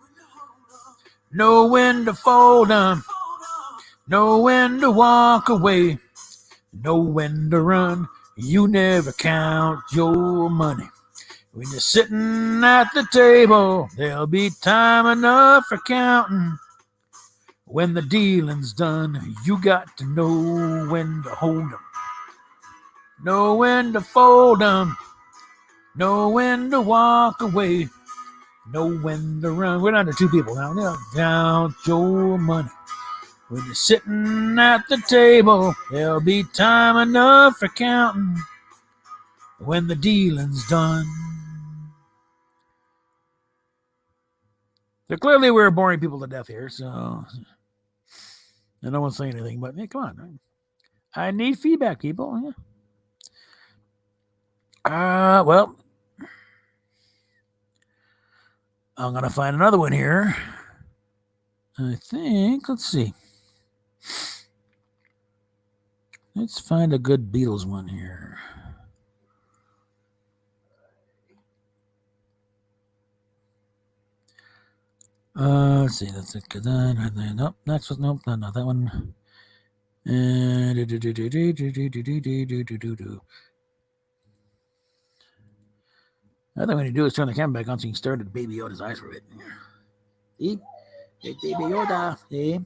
know when to fold 'em, know when to walk away, know when to run. You never count your money. When you're sitting at the table, there'll be time enough for counting when the dealing's done. You got to know when to hold 'em, know when to fold 'em, know when to walk away, know when to run. We're down to two people now. Now count your money. When you're sitting at the table, there'll be time enough for counting when the dealing's done. So clearly we're boring people to death here, so and no one's saying anything, but hey, come on. I need feedback, people. Yeah. Well, I'm gonna find another one here. I think, let's see. Let's find a good Beatles one here. Let's see. That's it. Nope. Next one. Nope. Not that one. I think what you do is turn the camera back on so you can stare at Baby Yoda's eyes for a bit. See? Hey, Baby Yoda. See?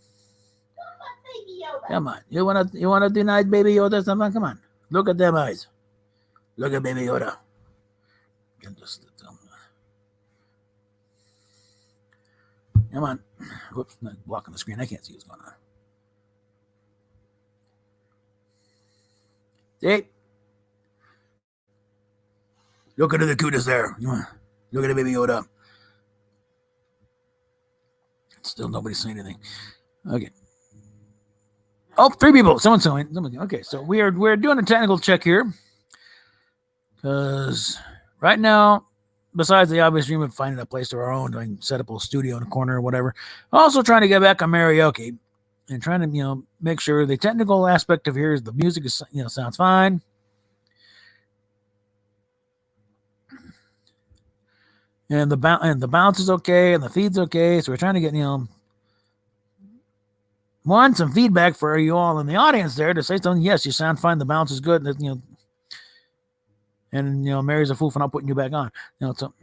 Come on. You wanna deny Baby Yoda something? Come on. Look at them eyes. Look at Baby Yoda. Come on. Whoops, not blocking the screen. I can't see what's going on. See? Look at the cutest there. Look at the Baby Yoda. Still nobody's saying anything. Okay. Oh, 3 people. Someone's saying. Okay, so we're doing a technical check here. Because right now, besides the obvious dream of finding a place to our own, like set up a studio in a corner or whatever, also trying to get back on karaoke and trying to, make sure the technical aspect of here is the music is, sounds fine. And the bounce is okay, and the feed's okay. So we're trying to get, want some feedback for you all in the audience there to say something. Yes, you sound fine. The bounce is good. And Mary's a fool for not putting you back on. So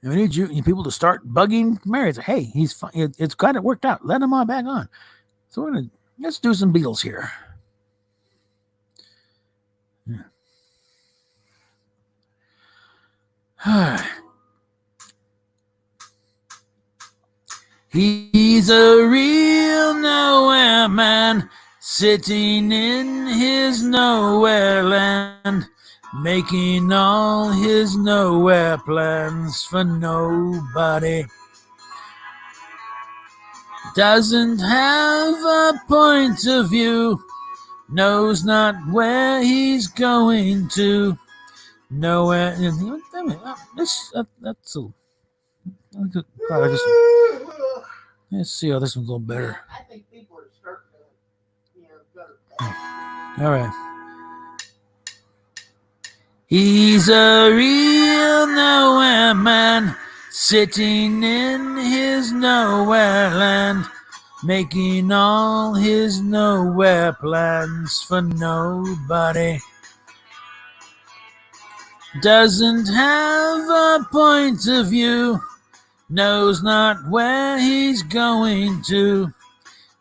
we need you people to start bugging Mary. Say, hey, he's fine. It's got it worked out. Let him on back on. So let's do some Beatles here. Yeah. He's a real nowhere man, sitting in his nowhere land, making all his nowhere plans for nobody. Doesn't have a point of view, knows not where he's going to. Nowhere. That's a. Let's see how this one's a little better. I think people are starting to, go to bed. All right. He's a real nowhere man, sitting in his nowhere land, making all his nowhere plans for nobody. Doesn't have a point of view, knows not where he's going to.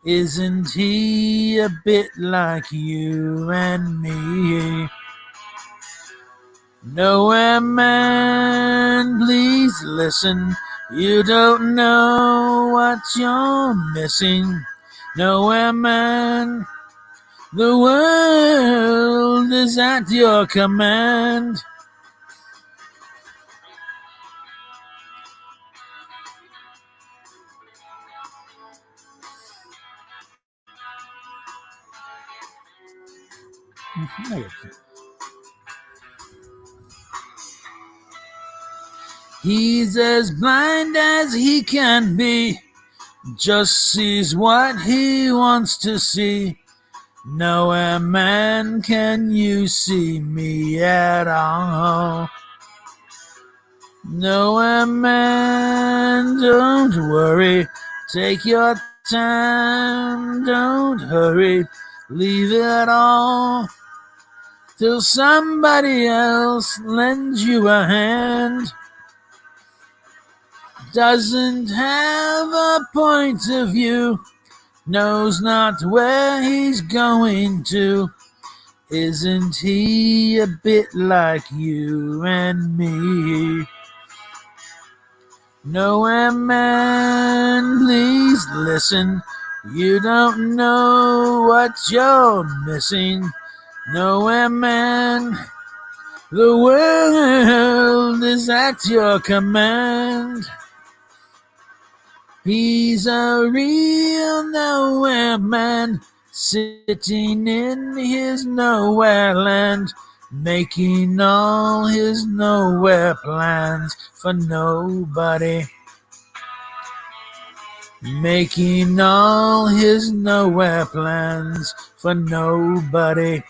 Isn't he a bit like you and me? Nowhere man, please listen. You don't know what you're missing. Nowhere man, the world is at your command. He's as blind as he can be, just sees what he wants to see. Nowhere man, can you see me at all? Nowhere man, don't worry, take your time, don't hurry, leave it all till somebody else lends you a hand. Doesn't have a point of view, knows not where he's going to. Isn't he a bit like you and me? Nowhere man, please listen. You don't know what you're missing. Nowhere man, the world is at your command. He's a real nowhere man, sitting in his nowhere land, making all his nowhere plans for nobody. Making all his nowhere plans for nobody.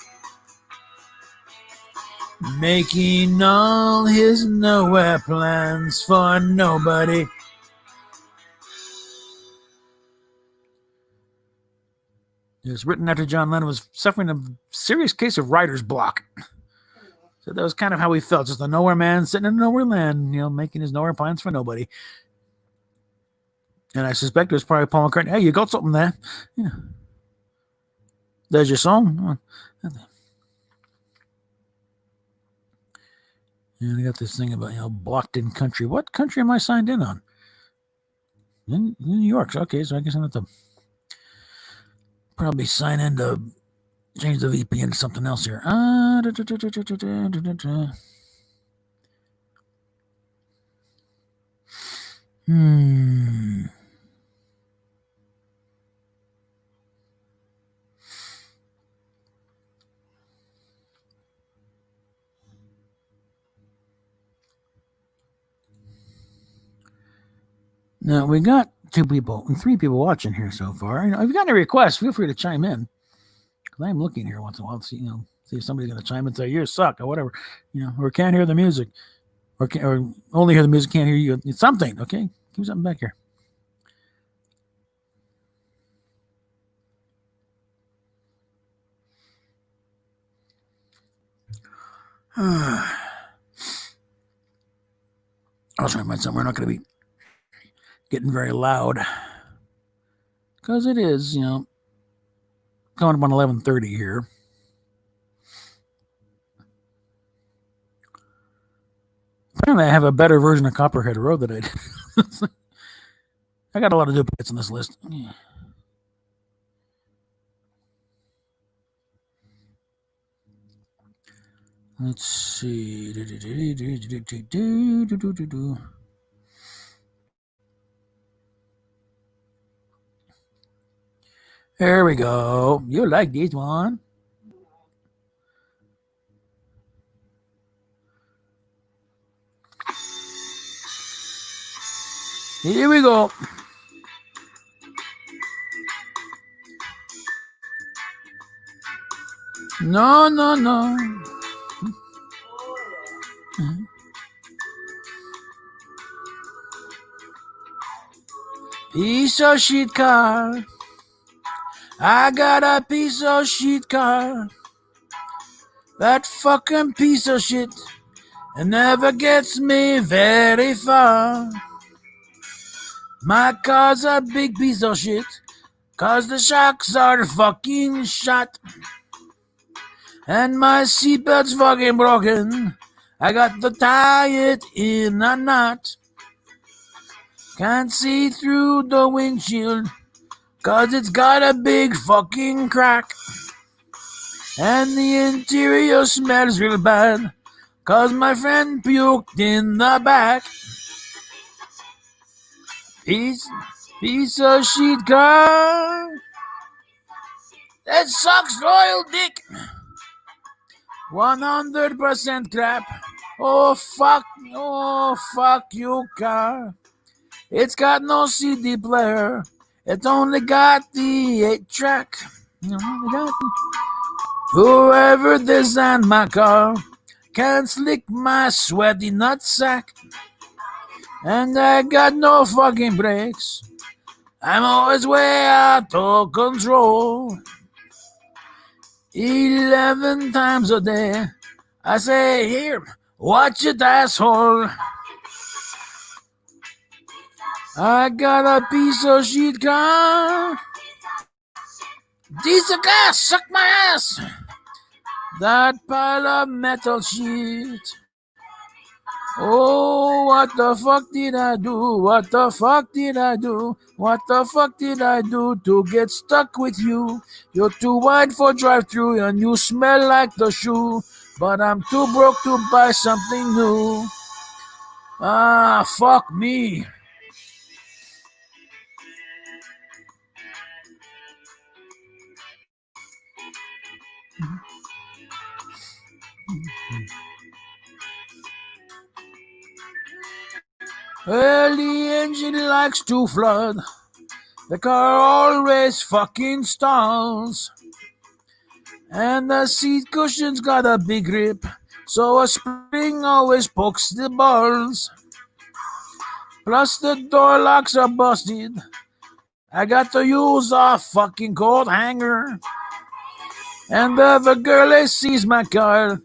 Making all his nowhere plans for nobody. It was written after John Lennon was suffering a serious case of writer's block. So that was kind of how he felt, just a nowhere man sitting in nowhere land, making his nowhere plans for nobody. And I suspect it was probably Paul McCartney. Hey, you got something there? There's your song. And I got this thing about, blocked in country. What country am I signed in on? In New York. Okay, so I guess I'm going to have to probably sign in to change the VPN to something else here. Now, we got 2 people and 3 people watching here so far. If you've got any requests, feel free to chime in. Because I'm looking here once in a while to see, see if somebody's going to chime in and say, you suck, or whatever. Or can't hear the music. Or only hear the music, can't hear you. It's something, okay? Give me something back here. I'll try and find somewhere not going to be getting very loud. Because it is, coming up on 11:30 here. Apparently, I have a better version of Copperhead Road than I did. I got a lot of duplicates on this list. Yeah. Let's see. There we go. You like this one? Here we go. No, no, no. Piece of shit car. I got a piece of shit car. That fucking piece of shit. It never gets me very far. My car's a big piece of shit. Cause the shocks are fucking shot. And my seatbelt's fucking broken. I got to tie it in a knot. Can't see through the windshield. Cause it's got a big fucking crack. And the interior smells real bad. Cause my friend puked in the back. Piece of shit car. That sucks royal dick. 100% crap. Oh fuck you car. It's got no CD player. It only got the 8-track. Whoever designed my car can't slick my sweaty nutsack. And I got no fucking brakes. I'm always way out of control. 11 times a day I say, here, watch it, asshole. I got a piece of shit car. Diesel gas, suck my ass. That pile of metal shit. Oh, what the fuck did I do? What the fuck did I do? What the fuck did I do to get stuck with you? You're too wide for drive-through and you smell like the shoe. But I'm too broke to buy something new. Ah, fuck me. Well, the engine likes to flood. The car always fucking stalls. And the seat cushion's got a big grip, so a spring always pokes the balls. Plus the door locks are busted. I got to use a fucking coat hanger. And if a girl sees my car,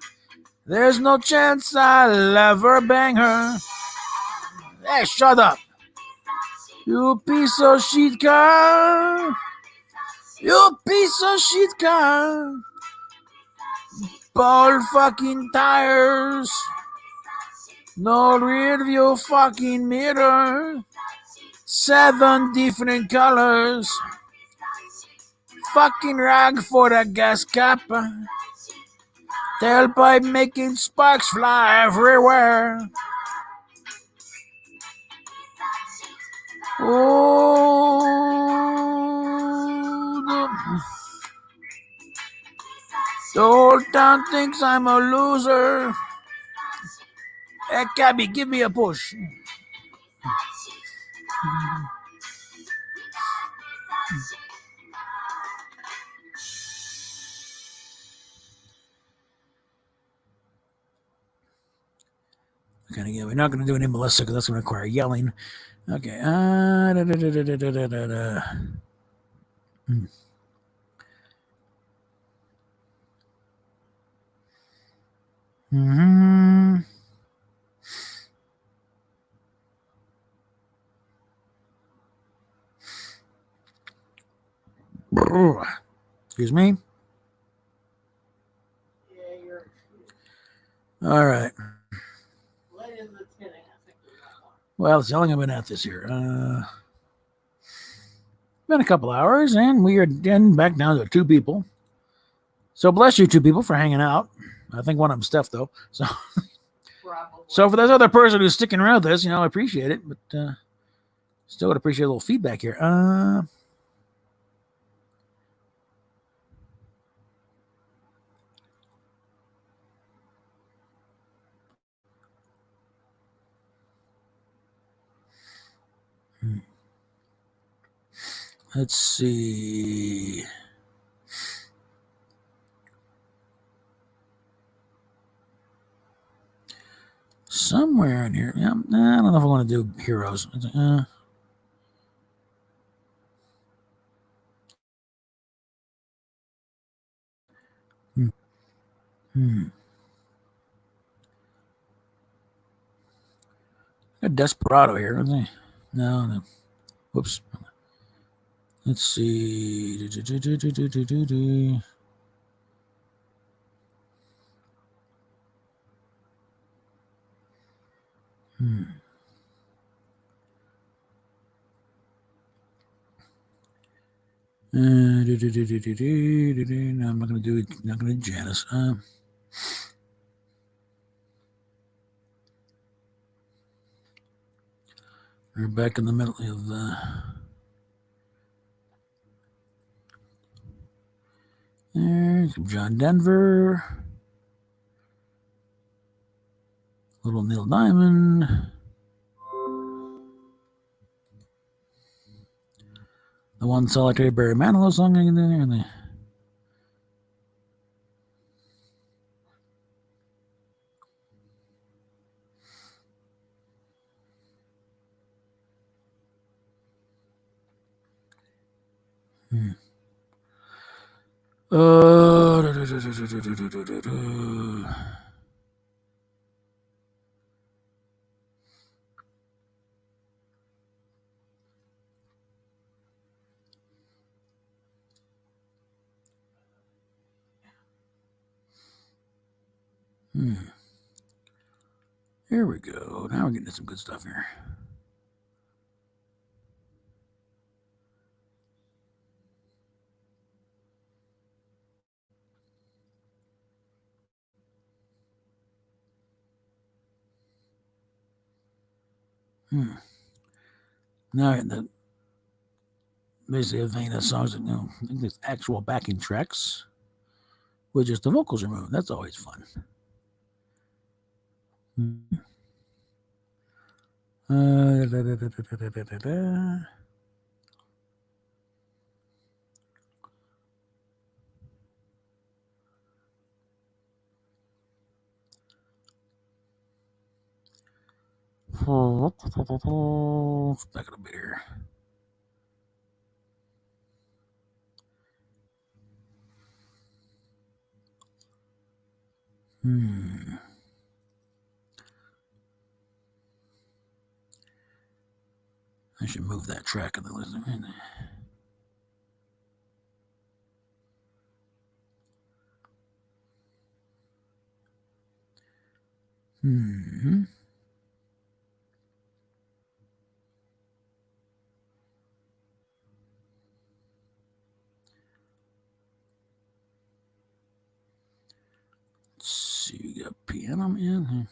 there's no chance I'll ever bang her. Hey, shut up. You piece of shit car. You piece of shit car. Bald fucking tires. No rear view fucking mirror. 7 different colors. Fucking rag for the gas cap. Tailpipe making sparks fly everywhere. Oh, the whole town thinks I'm a loser. Hey, cabby, give me a push. We're not going to do any Melissa because that's going to require yelling. Okay. Mm-hmm. Excuse me. Yeah, you're excused. All right. What is the tinning? I think we got one. Well, it's how long I've been at this here. Been a couple hours, and we are then back down to 2 people. So bless you 2 people for hanging out. I think one of them Steph though. Probably. So for that other person who's sticking around with this, I appreciate it, but still would appreciate a little feedback here. Let's see. Somewhere in here. Yeah, I don't know if I want to do heroes. A Desperado here, isn't he? No. Whoops. Let's see. No, I'm not going to do it. Not going to Janice. We're back in the middle of the. There's John Denver. Little Neil Diamond. The one solitary Barry Manilow song I can do there. And Here we go. Now we're getting to some good stuff here. Now the basically the thing that songs that I think there's actual backing tracks with just the vocals removed. That's always fun. Back it a bit here. I should move that track of the list. Let's see, we got piano in.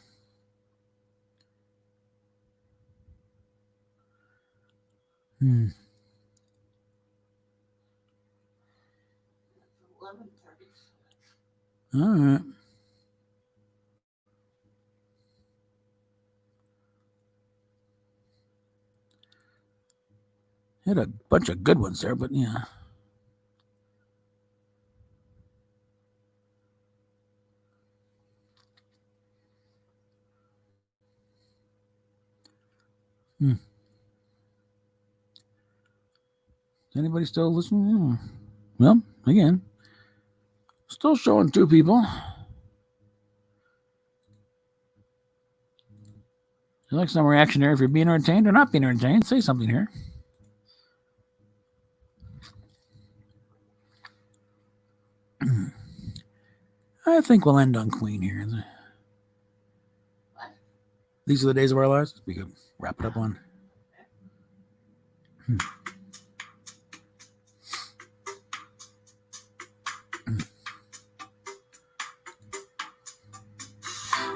It's 11:30. All right. Had a bunch of good ones there, but yeah. Anybody still listening? Well, again, still showing 2 people. I'd like some reaction there if you're being entertained or not being entertained. Say something here. I think we'll end on Queen here. What? These are the days of our lives. We could wrap it up on.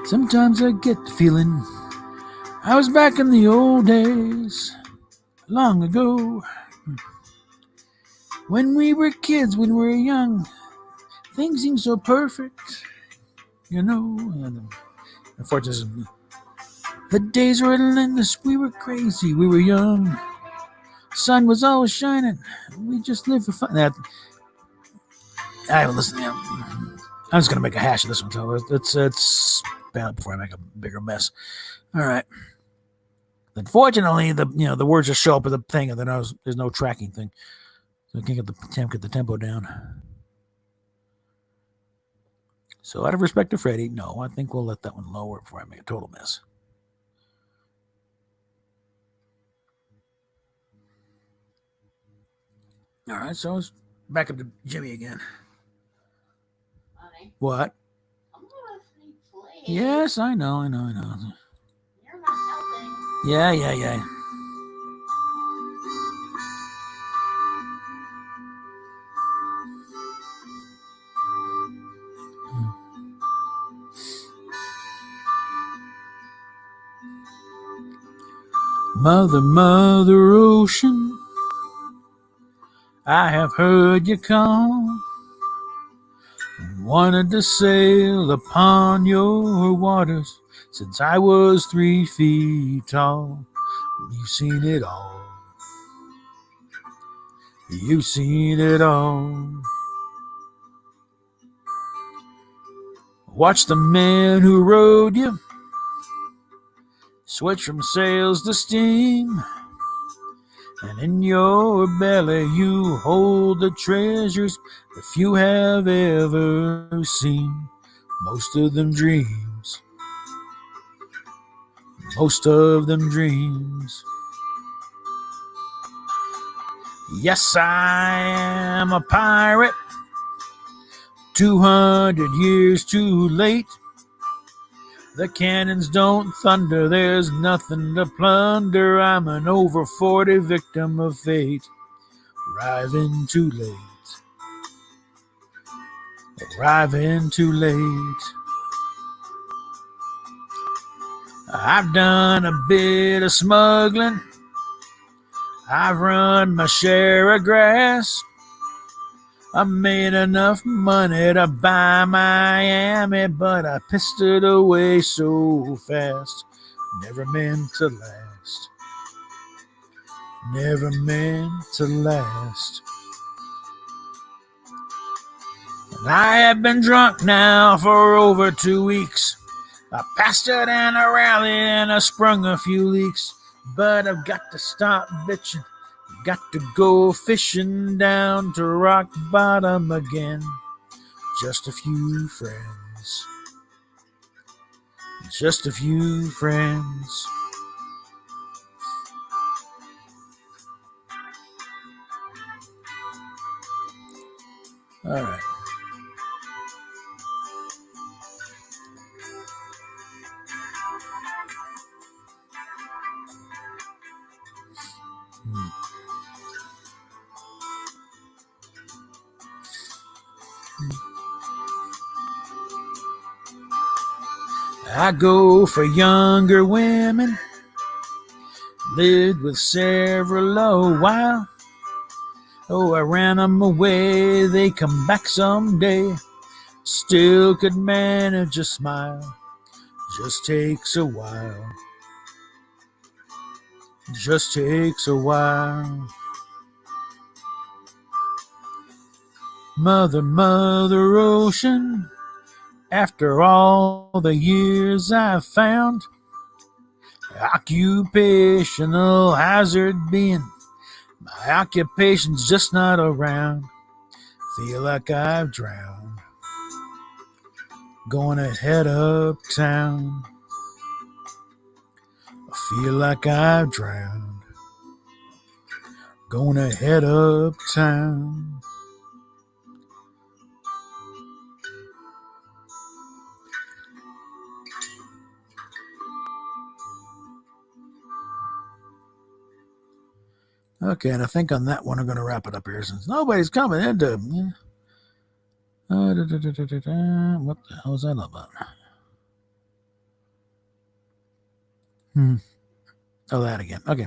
Sometimes I get the feeling I was back in the old days, long ago, when we were kids, when we were young. Things seemed so perfect, you know. And unfortunately, the days were relentless. We were crazy. We were young. Sun was always shining. We just lived for fun. That I haven't listened to him. I'm just gonna make a hash of this one, so it's bad before I make a bigger mess. All right. Unfortunately, the words just show up as a thing, and then there's no tracking thing, so I can't get the tempo down. So out of respect to Freddie, no, I think we'll let that one lower before I make a total mess. All right, so it's back up to Jimmy again. Honey, What? I'm gonna sleep late. Yes, I know. You're not helping. Yeah. Mother, Mother Ocean, I have heard you call. Wanted to sail upon your waters since I was 3 feet tall. You've seen it all. You've seen it all. Watch the man who rode you switch from sails to steam, and in your belly you hold the treasures that few have ever seen. Most of them dreams. Most of them dreams. Yes, I am a pirate, 200 years too late. The cannons don't thunder, there's nothing to plunder. I'm an over 40 victim of fate, arriving too late. Arriving too late. I've done a bit of smuggling, I've run my share of grass. I made enough money to buy Miami, but I pissed it away so fast. Never meant to last. Never meant to last. And I have been drunk now for over 2 weeks. I passed it in a rally and I sprung a few leaks. But I've got to stop bitching. Got to go fishing down to rock bottom again. Just a few friends. Just a few friends. All right. I go for younger women, lived with several a while. Oh, I ran them away, they come back someday. Still could manage a smile, just takes a while. Just takes a while. Mother, Mother Ocean, after all the years I've found, occupational hazard being, my occupation's just not around. Feel like I've drowned, going to head uptown. Feel like I've drowned. Gonna head uptown. Okay, and I think on that one I'm going to wrap it up here since nobody's coming into. What the hell is that about? Oh, that again. Okay.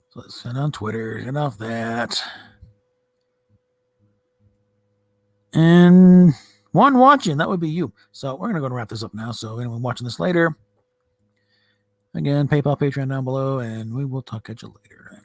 So let's send on Twitter. Get off that. And one watching, that would be you. So we're going to go and wrap this up now. So anyone watching this later, again, PayPal, Patreon down below, and we will talk at you later.